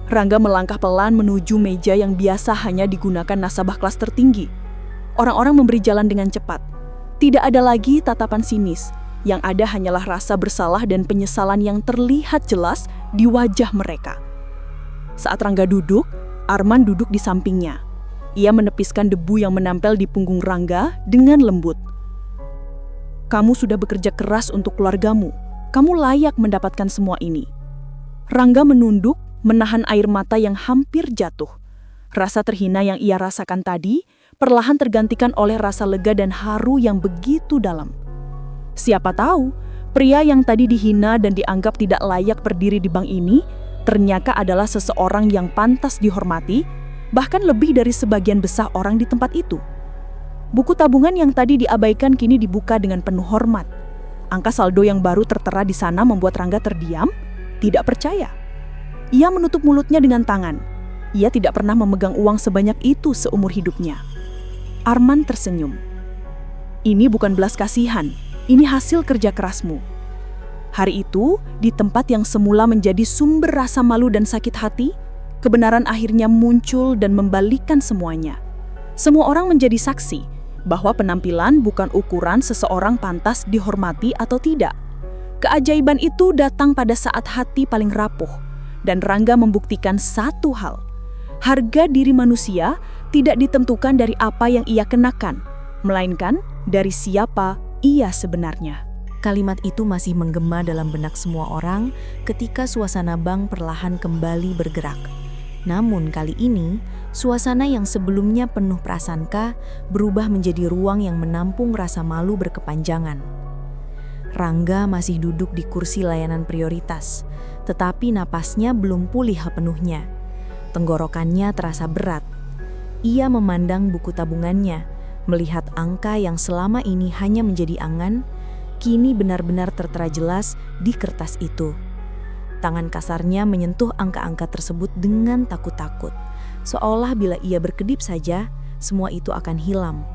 Rangga melangkah pelan menuju meja yang biasa hanya digunakan nasabah kelas tertinggi. Orang-orang memberi jalan dengan cepat. Tidak ada lagi tatapan sinis, yang ada hanyalah rasa bersalah dan penyesalan yang terlihat jelas di wajah mereka. Saat Rangga duduk, Arman duduk di sampingnya. Ia menepiskan debu yang menempel di punggung Rangga dengan lembut. "Kamu sudah bekerja keras untuk keluargamu. Kamu layak mendapatkan semua ini." Rangga menunduk, menahan air mata yang hampir jatuh. Rasa terhina yang ia rasakan tadi perlahan tergantikan oleh rasa lega dan haru yang begitu dalam. Siapa tahu, pria yang tadi dihina dan dianggap tidak layak berdiri di bank ini ternyata adalah seseorang yang pantas dihormati, bahkan lebih dari sebagian besar orang di tempat itu. Buku tabungan yang tadi diabaikan kini dibuka dengan penuh hormat. Angka saldo yang baru tertera di sana membuat Rangga terdiam, tidak percaya. Ia menutup mulutnya dengan tangan. Ia tidak pernah memegang uang sebanyak itu seumur hidupnya. Arman tersenyum. "Ini bukan belas kasihan, ini hasil kerja kerasmu." Hari itu, di tempat yang semula menjadi sumber rasa malu dan sakit hati, kebenaran akhirnya muncul dan membalikkan semuanya. Semua orang menjadi saksi bahwa penampilan bukan ukuran seseorang pantas dihormati atau tidak. Keajaiban itu datang pada saat hati paling rapuh, dan Rangga membuktikan satu hal. Harga diri manusia tidak ditentukan dari apa yang ia kenakan, melainkan dari siapa ia sebenarnya. Kalimat itu masih menggema dalam benak semua orang ketika suasana bank perlahan kembali bergerak. Namun kali ini, suasana yang sebelumnya penuh prasangka berubah menjadi ruang yang menampung rasa malu berkepanjangan. Rangga masih duduk di kursi layanan prioritas, tetapi napasnya belum pulih sepenuhnya. Tenggorokannya terasa berat. Ia memandang buku tabungannya, melihat angka yang selama ini hanya menjadi angan, kini benar-benar tertera jelas di kertas itu. Tangan kasarnya menyentuh angka-angka tersebut dengan takut-takut, seolah bila ia berkedip saja, semua itu akan hilang.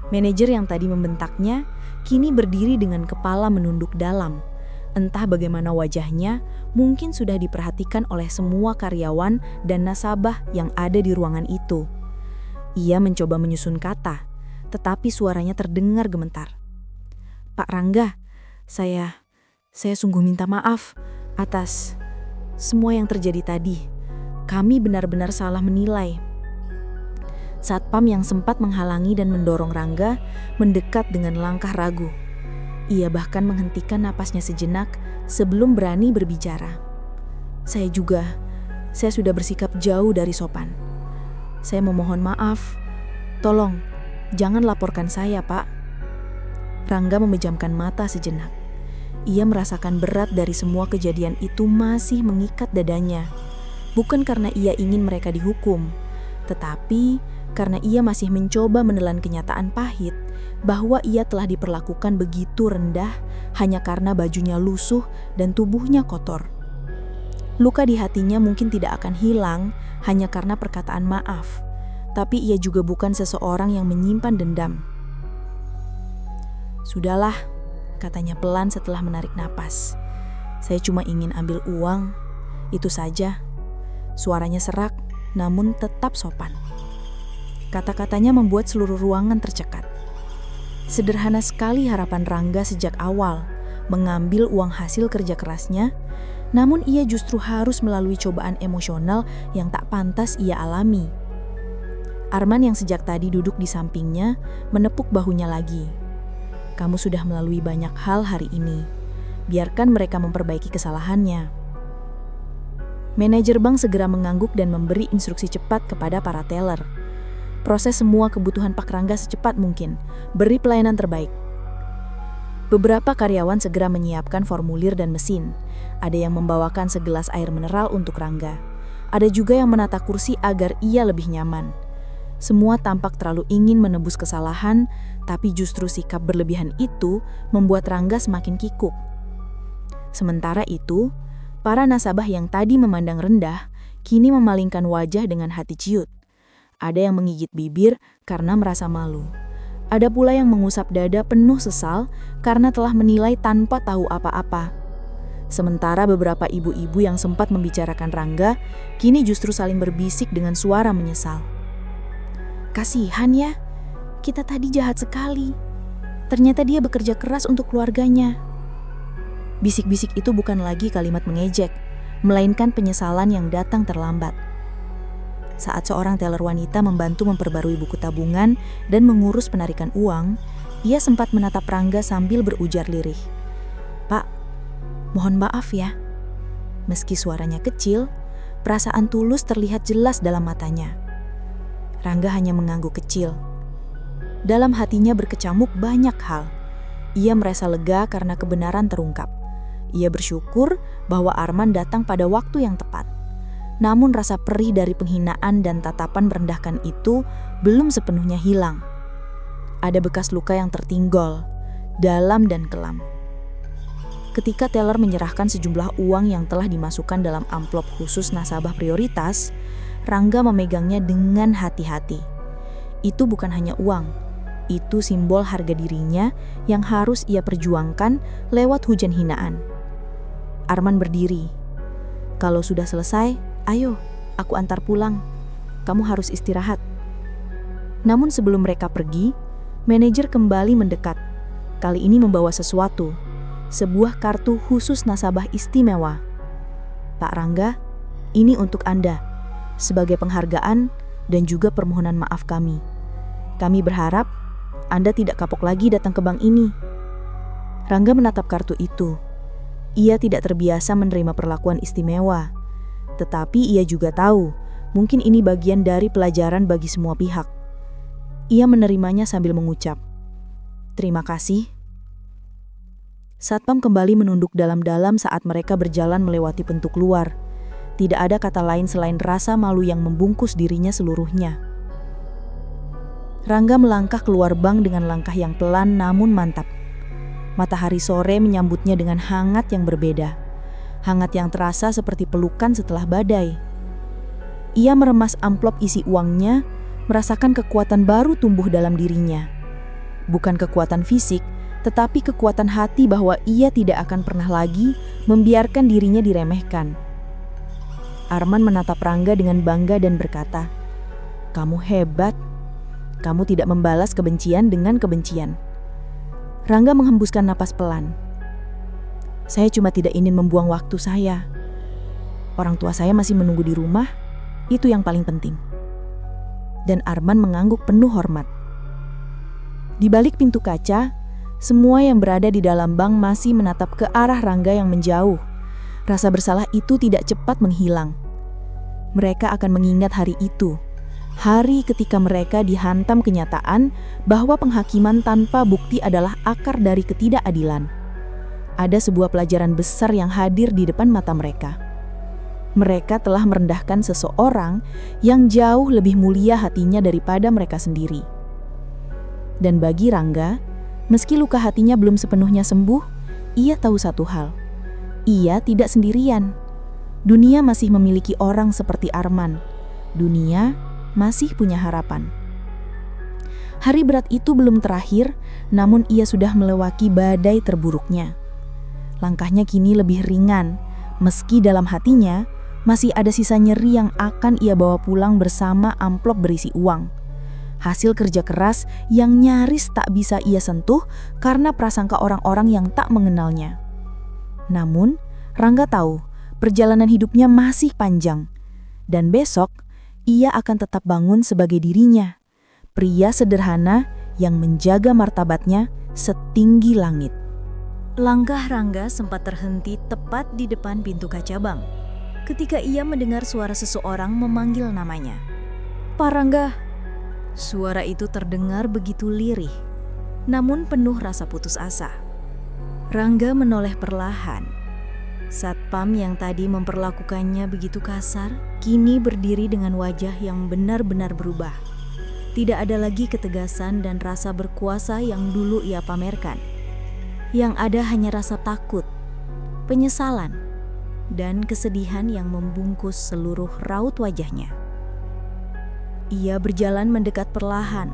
Manajer yang tadi membentaknya, kini berdiri dengan kepala menunduk dalam. Entah bagaimana wajahnya, mungkin sudah diperhatikan oleh semua karyawan dan nasabah yang ada di ruangan itu. Ia mencoba menyusun kata, tetapi suaranya terdengar gemetar. "Pak Rangga, saya sungguh minta maaf atas semua yang terjadi tadi. Kami benar-benar salah menilai." Satpam yang sempat menghalangi dan mendorong Rangga mendekat dengan langkah ragu. Ia bahkan menghentikan napasnya sejenak sebelum berani berbicara. Saya sudah bersikap jauh dari sopan. Saya memohon maaf. Tolong, jangan laporkan saya, Pak." Rangga memejamkan mata sejenak. Ia merasakan berat dari semua kejadian itu masih mengikat dadanya. Bukan karena ia ingin mereka dihukum, tetapi karena ia masih mencoba menelan kenyataan pahit bahwa ia telah diperlakukan begitu rendah hanya karena bajunya lusuh dan tubuhnya kotor. Luka di hatinya mungkin tidak akan hilang hanya karena perkataan maaf, tapi ia juga bukan seseorang yang menyimpan dendam. "Sudahlah," katanya pelan setelah menarik napas. "Saya cuma ingin ambil uang, itu saja." Suaranya serak, namun tetap sopan. Kata-katanya membuat seluruh ruangan tercekat. Sederhana sekali harapan Rangga sejak awal, mengambil uang hasil kerja kerasnya, namun ia justru harus melalui cobaan emosional yang tak pantas ia alami. Arman yang sejak tadi duduk di sampingnya menepuk bahunya lagi. Kamu sudah melalui banyak hal hari ini. Biarkan mereka memperbaiki kesalahannya. Manajer bank segera mengangguk dan memberi instruksi cepat kepada para teller. Proses semua kebutuhan Pak Rangga secepat mungkin. Beri pelayanan terbaik. Beberapa karyawan segera menyiapkan formulir dan mesin. Ada yang membawakan segelas air mineral untuk Rangga. Ada juga yang menata kursi agar ia lebih nyaman. Semua tampak terlalu ingin menebus kesalahan, tapi justru sikap berlebihan itu membuat Rangga semakin kikuk. Sementara itu, para nasabah yang tadi memandang rendah, kini memalingkan wajah dengan hati ciut. Ada yang menggigit bibir karena merasa malu. Ada pula yang mengusap dada penuh sesal karena telah menilai tanpa tahu apa-apa. Sementara beberapa ibu-ibu yang sempat membicarakan Rangga, kini justru saling berbisik dengan suara menyesal. Kasihan ya, kita tadi jahat sekali. Ternyata dia bekerja keras untuk keluarganya. Bisik-bisik itu bukan lagi kalimat mengejek, melainkan penyesalan yang datang terlambat. Saat seorang teller wanita membantu memperbarui buku tabungan dan mengurus penarikan uang, ia sempat menatap Rangga sambil berujar lirih. "Pak, mohon maaf ya." Meski suaranya kecil, perasaan tulus terlihat jelas dalam matanya. Rangga hanya mengangguk kecil. Dalam hatinya berkecamuk banyak hal. Ia merasa lega karena kebenaran terungkap. Ia bersyukur bahwa Arman datang pada waktu yang tepat. Namun rasa perih dari penghinaan dan tatapan merendahkan itu belum sepenuhnya hilang. Ada bekas luka yang tertinggol, dalam dan kelam. Ketika teller menyerahkan sejumlah uang yang telah dimasukkan dalam amplop khusus nasabah prioritas, Rangga memegangnya dengan hati-hati. Itu bukan hanya uang, itu simbol harga dirinya yang harus ia perjuangkan lewat hujan hinaan. Arman berdiri. "Kalau sudah selesai, ayo, aku antar pulang. Kamu harus istirahat." Namun sebelum mereka pergi, manajer kembali mendekat. Kali ini membawa sesuatu, sebuah kartu khusus nasabah istimewa. "Pak Rangga, ini untuk Anda, sebagai penghargaan dan juga permohonan maaf kami. Kami berharap Anda tidak kapok lagi datang ke bank ini." Rangga menatap kartu itu. Ia tidak terbiasa menerima perlakuan istimewa. Tetapi ia juga tahu, mungkin ini bagian dari pelajaran bagi semua pihak. Ia menerimanya sambil mengucap, "Terima kasih." Satpam kembali menunduk dalam-dalam saat mereka berjalan melewati pintu keluar. Tidak ada kata lain selain rasa malu yang membungkus dirinya seluruhnya. Rangga melangkah keluar bank dengan langkah yang pelan namun mantap. Matahari sore menyambutnya dengan hangat yang berbeda. Hangat yang terasa seperti pelukan setelah badai. Ia meremas amplop isi uangnya, merasakan kekuatan baru tumbuh dalam dirinya. Bukan kekuatan fisik, tetapi kekuatan hati bahwa ia tidak akan pernah lagi membiarkan dirinya diremehkan. Arman menatap Rangga dengan bangga dan berkata, "Kamu hebat. Kamu tidak membalas kebencian dengan kebencian." Rangga menghembuskan napas pelan. "Saya cuma tidak ingin membuang waktu saya. Orang tua saya masih menunggu di rumah, itu yang paling penting." Dan Arman mengangguk penuh hormat. Di balik pintu kaca, semua yang berada di dalam bank masih menatap ke arah Rangga yang menjauh. Rasa bersalah itu tidak cepat menghilang. Mereka akan mengingat hari itu. Hari ketika mereka dihantam kenyataan bahwa penghakiman tanpa bukti adalah akar dari ketidakadilan. Ada sebuah pelajaran besar yang hadir di depan mata mereka. Mereka telah merendahkan seseorang yang jauh lebih mulia hatinya daripada mereka sendiri. Dan bagi Rangga, meski luka hatinya belum sepenuhnya sembuh, ia tahu satu hal. Ia tidak sendirian. Dunia masih memiliki orang seperti Arman. Dunia masih punya harapan. Hari berat itu belum terakhir, namun ia sudah melewati badai terburuknya. Langkahnya kini lebih ringan, meski dalam hatinya masih ada sisa nyeri yang akan ia bawa pulang bersama amplop berisi uang. Hasil kerja keras yang nyaris tak bisa ia sentuh karena prasangka orang-orang yang tak mengenalnya. Namun, Rangga tahu perjalanan hidupnya masih panjang. Dan besok, ia akan tetap bangun sebagai dirinya. Pria sederhana yang menjaga martabatnya setinggi langit. Langkah Rangga sempat terhenti tepat di depan pintu kaca bank ketika ia mendengar suara seseorang memanggil namanya. "Pak Rangga." Suara itu terdengar begitu lirih, namun penuh rasa putus asa. Rangga menoleh perlahan. Satpam yang tadi memperlakukannya begitu kasar, kini berdiri dengan wajah yang benar-benar berubah. Tidak ada lagi ketegasan dan rasa berkuasa yang dulu ia pamerkan. Yang ada hanya rasa takut, penyesalan, dan kesedihan yang membungkus seluruh raut wajahnya. Ia berjalan mendekat perlahan,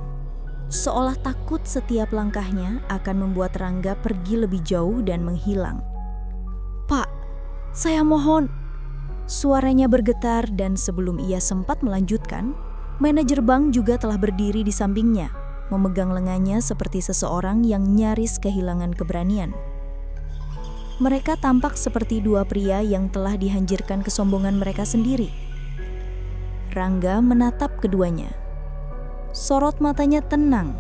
seolah takut setiap langkahnya akan membuat Rangga pergi lebih jauh dan menghilang. "Pak, saya mohon." Suaranya bergetar dan sebelum ia sempat melanjutkan, manajer bank juga telah berdiri di sampingnya, memegang lengannya seperti seseorang yang nyaris kehilangan keberanian. Mereka tampak seperti dua pria yang telah dihanjirkan kesombongan mereka sendiri. Rangga menatap keduanya. Sorot matanya tenang,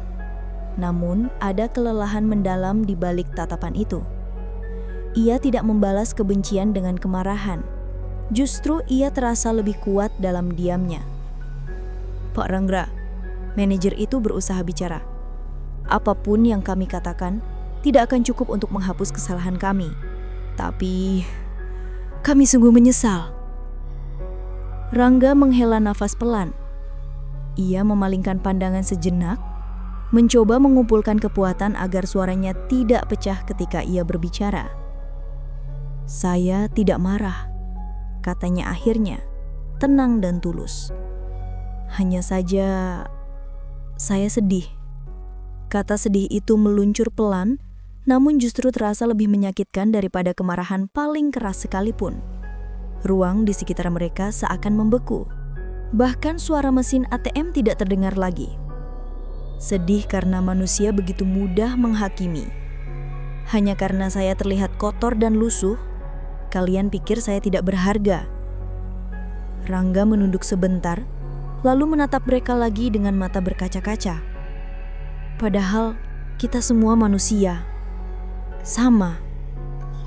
namun ada kelelahan mendalam di balik tatapan itu. Ia tidak membalas kebencian dengan kemarahan. Justru ia terasa lebih kuat dalam diamnya. "Pak Rangga," manajer itu berusaha bicara. "Apapun yang kami katakan tidak akan cukup untuk menghapus kesalahan kami. Tapi kami sungguh menyesal." Rangga menghela nafas pelan. Ia memalingkan pandangan sejenak, mencoba mengumpulkan kekuatan agar suaranya tidak pecah ketika ia berbicara. "Saya tidak marah," katanya akhirnya, tenang dan tulus. "Hanya saja saya sedih." Kata sedih itu meluncur pelan, namun justru terasa lebih menyakitkan daripada kemarahan paling keras sekalipun. Ruang di sekitar mereka seakan membeku. Bahkan suara mesin ATM tidak terdengar lagi. Sedih karena manusia begitu mudah menghakimi. "Hanya karena saya terlihat kotor dan lusuh, kalian pikir saya tidak berharga." Rangga menunduk sebentar, lalu menatap mereka lagi dengan mata berkaca-kaca. "Padahal kita semua manusia. Sama."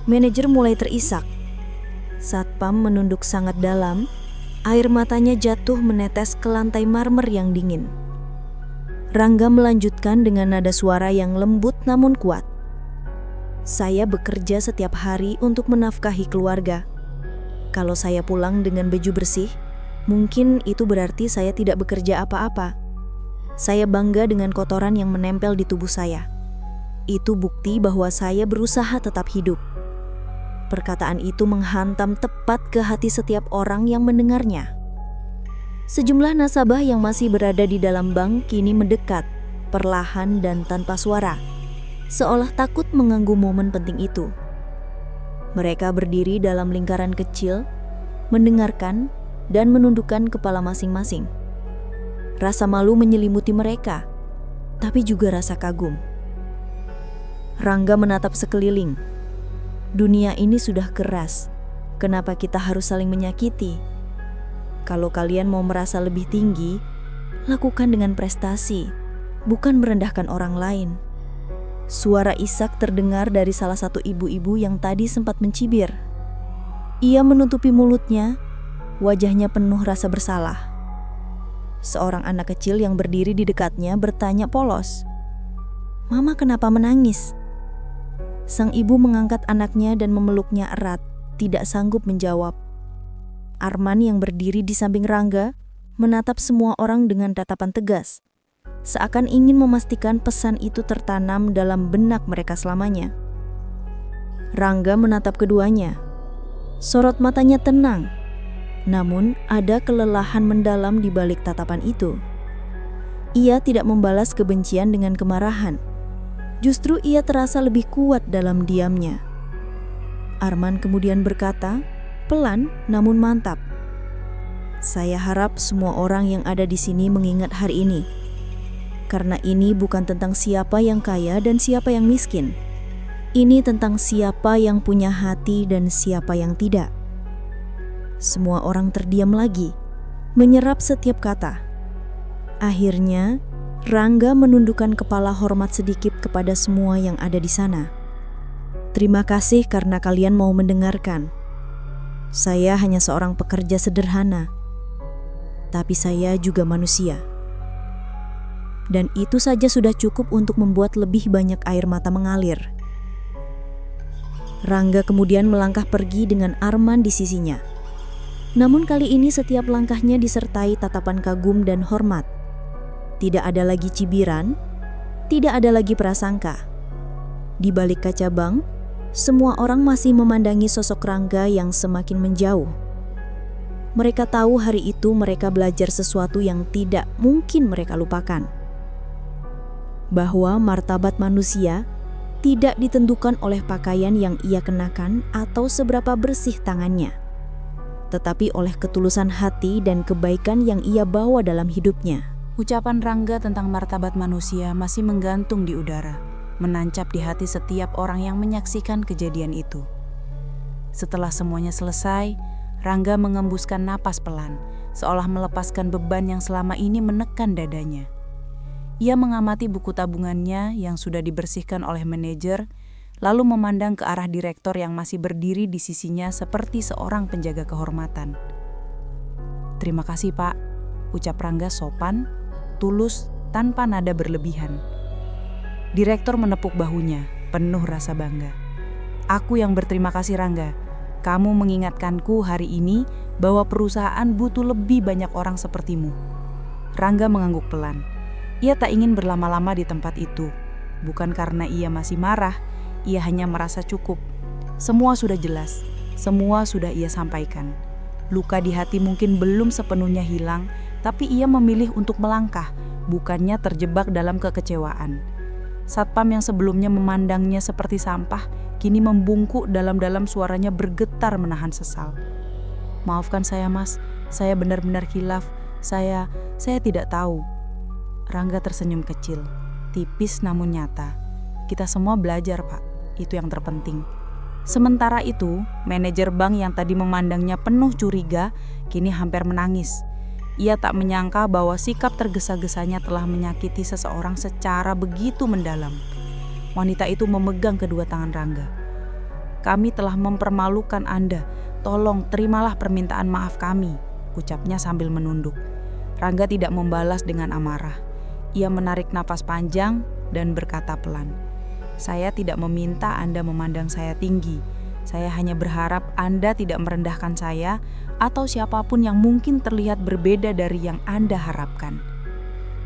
Manajer mulai terisak. Satpam menunduk sangat dalam, air matanya jatuh menetes ke lantai marmer yang dingin. Rangga melanjutkan dengan nada suara yang lembut namun kuat. "Saya bekerja setiap hari untuk menafkahi keluarga. Kalau saya pulang dengan baju bersih, mungkin itu berarti saya tidak bekerja apa-apa. Saya bangga dengan kotoran yang menempel di tubuh saya. Itu bukti bahwa saya berusaha tetap hidup." Perkataan itu menghantam tepat ke hati setiap orang yang mendengarnya. Sejumlah nasabah yang masih berada di dalam bank kini mendekat, perlahan dan tanpa suara, seolah takut mengganggu momen penting itu. Mereka berdiri dalam lingkaran kecil, mendengarkan dan menundukkan kepala masing-masing. Rasa malu menyelimuti mereka, tapi juga rasa kagum. Rangga menatap sekeliling. Dunia ini sudah keras. Kenapa kita harus saling menyakiti? Kalau kalian mau merasa lebih tinggi, lakukan dengan prestasi, bukan merendahkan orang lain. Suara Ishak terdengar dari salah satu ibu-ibu yang tadi sempat mencibir. Ia menutupi mulutnya, wajahnya penuh rasa bersalah. Seorang anak kecil yang berdiri di dekatnya bertanya polos, "Mama kenapa menangis?" Sang ibu mengangkat anaknya dan memeluknya erat, tidak sanggup menjawab. Arman yang berdiri di samping Rangga menatap semua orang dengan tatapan tegas, seakan ingin memastikan pesan itu tertanam dalam benak mereka selamanya. Rangga menatap keduanya. Sorot matanya tenang, namun ada kelelahan mendalam di balik tatapan itu. Ia tidak membalas kebencian dengan kemarahan. Justru ia terasa lebih kuat dalam diamnya. Arman kemudian berkata, pelan namun mantap, "Saya harap semua orang yang ada di sini mengingat hari ini. Karena ini bukan tentang siapa yang kaya dan siapa yang miskin. Ini tentang siapa yang punya hati dan siapa yang tidak." Semua orang terdiam lagi, menyerap setiap kata. Akhirnya, Rangga menundukkan kepala hormat sedikit kepada semua yang ada di sana. Terima kasih karena kalian mau mendengarkan. Saya hanya seorang pekerja sederhana, tapi saya juga manusia. Dan itu saja sudah cukup untuk membuat lebih banyak air mata mengalir. Rangga kemudian melangkah pergi dengan Arman di sisinya. Namun kali ini setiap langkahnya disertai tatapan kagum dan hormat. Tidak ada lagi cibiran, tidak ada lagi prasangka. Di balik kaca bank, semua orang masih memandangi sosok Rangga yang semakin menjauh. Mereka tahu hari itu mereka belajar sesuatu yang tidak mungkin mereka lupakan. Bahwa martabat manusia tidak ditentukan oleh pakaian yang ia kenakan atau seberapa bersih tangannya, tetapi oleh ketulusan hati dan kebaikan yang ia bawa dalam hidupnya. Ucapan Rangga tentang martabat manusia masih menggantung di udara, menancap di hati setiap orang yang menyaksikan kejadian itu. Setelah semuanya selesai, Rangga mengembuskan napas pelan, seolah melepaskan beban yang selama ini menekan dadanya. Ia mengamati buku tabungannya yang sudah dibersihkan oleh manajer, lalu memandang ke arah direktur yang masih berdiri di sisinya seperti seorang penjaga kehormatan. "Terima kasih, Pak," ucap Rangga sopan, tulus, tanpa nada berlebihan. Direktur menepuk bahunya, penuh rasa bangga. "Aku yang berterima kasih, Rangga. Kamu mengingatkanku hari ini bahwa perusahaan butuh lebih banyak orang sepertimu." Rangga mengangguk pelan. Ia tak ingin berlama-lama di tempat itu. Bukan karena ia masih marah, ia hanya merasa cukup. Semua sudah jelas, semua sudah ia sampaikan. Luka di hati mungkin belum sepenuhnya hilang, tapi ia memilih untuk melangkah, bukannya terjebak dalam kekecewaan. Satpam yang sebelumnya memandangnya seperti sampah, kini membungkuk dalam-dalam, suaranya bergetar menahan sesal. "Maafkan saya, Mas. Saya benar-benar khilaf. Saya tidak tahu." Rangga tersenyum kecil, tipis namun nyata. "Kita semua belajar, Pak. Itu yang terpenting." Sementara itu, manajer bank yang tadi memandangnya penuh curiga, kini hampir menangis. Ia tak menyangka bahwa sikap tergesa-gesanya telah menyakiti seseorang secara begitu mendalam. Wanita itu memegang kedua tangan Rangga. "Kami telah mempermalukan Anda. Tolong terimalah permintaan maaf kami," ucapnya sambil menunduk. Rangga tidak membalas dengan amarah. Ia menarik napas panjang dan berkata pelan, "Saya tidak meminta Anda memandang saya tinggi. Saya hanya berharap Anda tidak merendahkan saya atau siapapun yang mungkin terlihat berbeda dari yang Anda harapkan."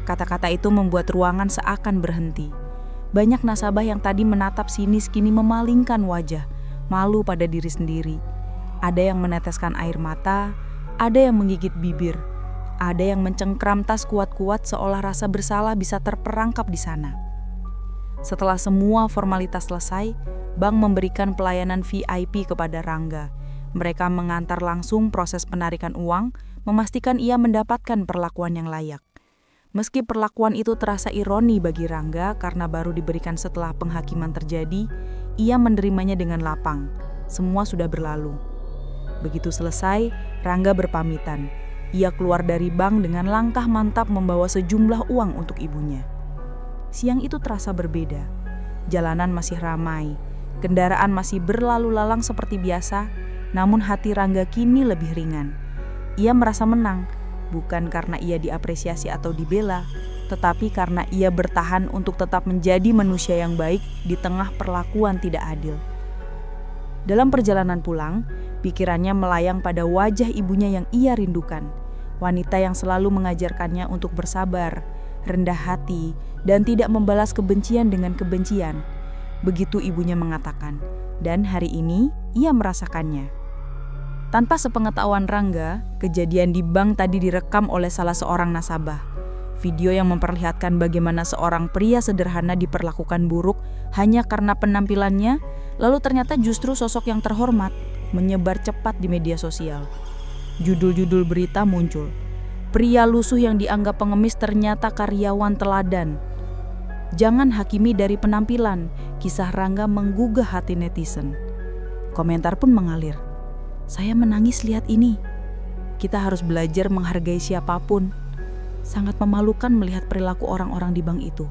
Kata-kata itu membuat ruangan seakan berhenti. Banyak nasabah yang tadi menatap sinis kini memalingkan wajah, malu pada diri sendiri. Ada yang meneteskan air mata, ada yang menggigit bibir, ada yang mencengkram tas kuat-kuat seolah rasa bersalah bisa terperangkap di sana. Setelah semua formalitas selesai, bank memberikan pelayanan VIP kepada Rangga. Mereka mengantar langsung proses penarikan uang, memastikan ia mendapatkan perlakuan yang layak. Meski perlakuan itu terasa ironi bagi Rangga karena baru diberikan setelah penghakiman terjadi, ia menerimanya dengan lapang. Semua sudah berlalu. Begitu selesai, Rangga berpamitan. Ia keluar dari bank dengan langkah mantap membawa sejumlah uang untuk ibunya. Siang itu terasa berbeda. Jalanan masih ramai, kendaraan masih berlalu lalang seperti biasa, namun hati Rangga kini lebih ringan. Ia merasa menang, bukan karena ia diapresiasi atau dibela, tetapi karena ia bertahan untuk tetap menjadi manusia yang baik di tengah perlakuan tidak adil. Dalam perjalanan pulang, pikirannya melayang pada wajah ibunya yang ia rindukan. Wanita yang selalu mengajarkannya untuk bersabar, rendah hati, dan tidak membalas kebencian dengan kebencian. Begitu ibunya mengatakan, dan hari ini ia merasakannya. Tanpa sepengetahuan Rangga, kejadian di bank tadi direkam oleh salah seorang nasabah. Video yang memperlihatkan bagaimana seorang pria sederhana diperlakukan buruk hanya karena penampilannya, lalu ternyata justru sosok yang terhormat, menyebar cepat di media sosial. Judul-judul berita muncul. Pria lusuh yang dianggap pengemis ternyata karyawan teladan. Jangan hakimi dari penampilan, kisah Rangga menggugah hati netizen. Komentar pun mengalir. "Saya menangis lihat ini. Kita harus belajar menghargai siapapun." Sangat memalukan melihat perilaku orang-orang di bank itu.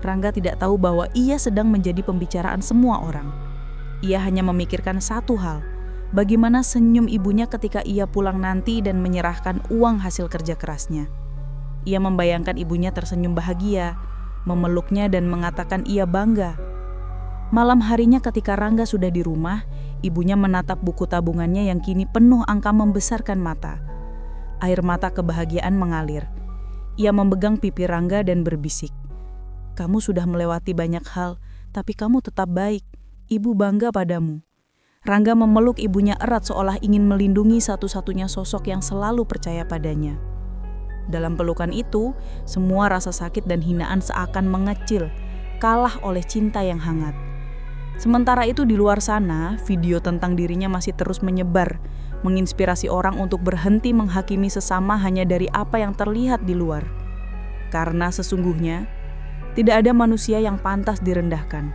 Rangga tidak tahu bahwa ia sedang menjadi pembicaraan semua orang. Ia hanya memikirkan satu hal, bagaimana senyum ibunya ketika ia pulang nanti dan menyerahkan uang hasil kerja kerasnya. Ia membayangkan ibunya tersenyum bahagia, memeluknya dan mengatakan ia bangga. Malam harinya ketika Rangga sudah di rumah, ibunya menatap buku tabungannya yang kini penuh angka membesarkan mata. Air mata kebahagiaan mengalir. Ia memegang pipi Rangga dan berbisik, "Kamu sudah melewati banyak hal, tapi kamu tetap baik. Ibu bangga padamu." Rangga memeluk ibunya erat seolah ingin melindungi satu-satunya sosok yang selalu percaya padanya. Dalam pelukan itu, semua rasa sakit dan hinaan seakan mengecil, kalah oleh cinta yang hangat. Sementara itu di luar sana, video tentang dirinya masih terus menyebar, menginspirasi orang untuk berhenti menghakimi sesama hanya dari apa yang terlihat di luar. Karena sesungguhnya, tidak ada manusia yang pantas direndahkan,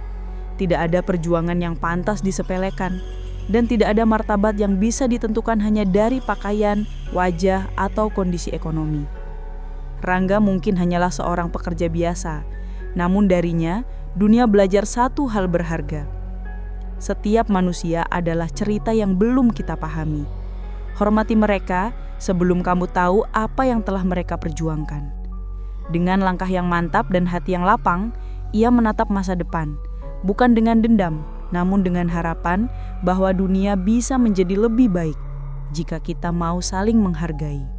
tidak ada perjuangan yang pantas disepelekan, dan tidak ada martabat yang bisa ditentukan hanya dari pakaian, wajah, atau kondisi ekonomi. Rangga mungkin hanyalah seorang pekerja biasa, namun darinya, dunia belajar satu hal berharga. Setiap manusia adalah cerita yang belum kita pahami. Hormati mereka sebelum kamu tahu apa yang telah mereka perjuangkan. Dengan langkah yang mantap dan hati yang lapang, ia menatap masa depan, bukan dengan dendam, namun dengan harapan bahwa dunia bisa menjadi lebih baik jika kita mau saling menghargai.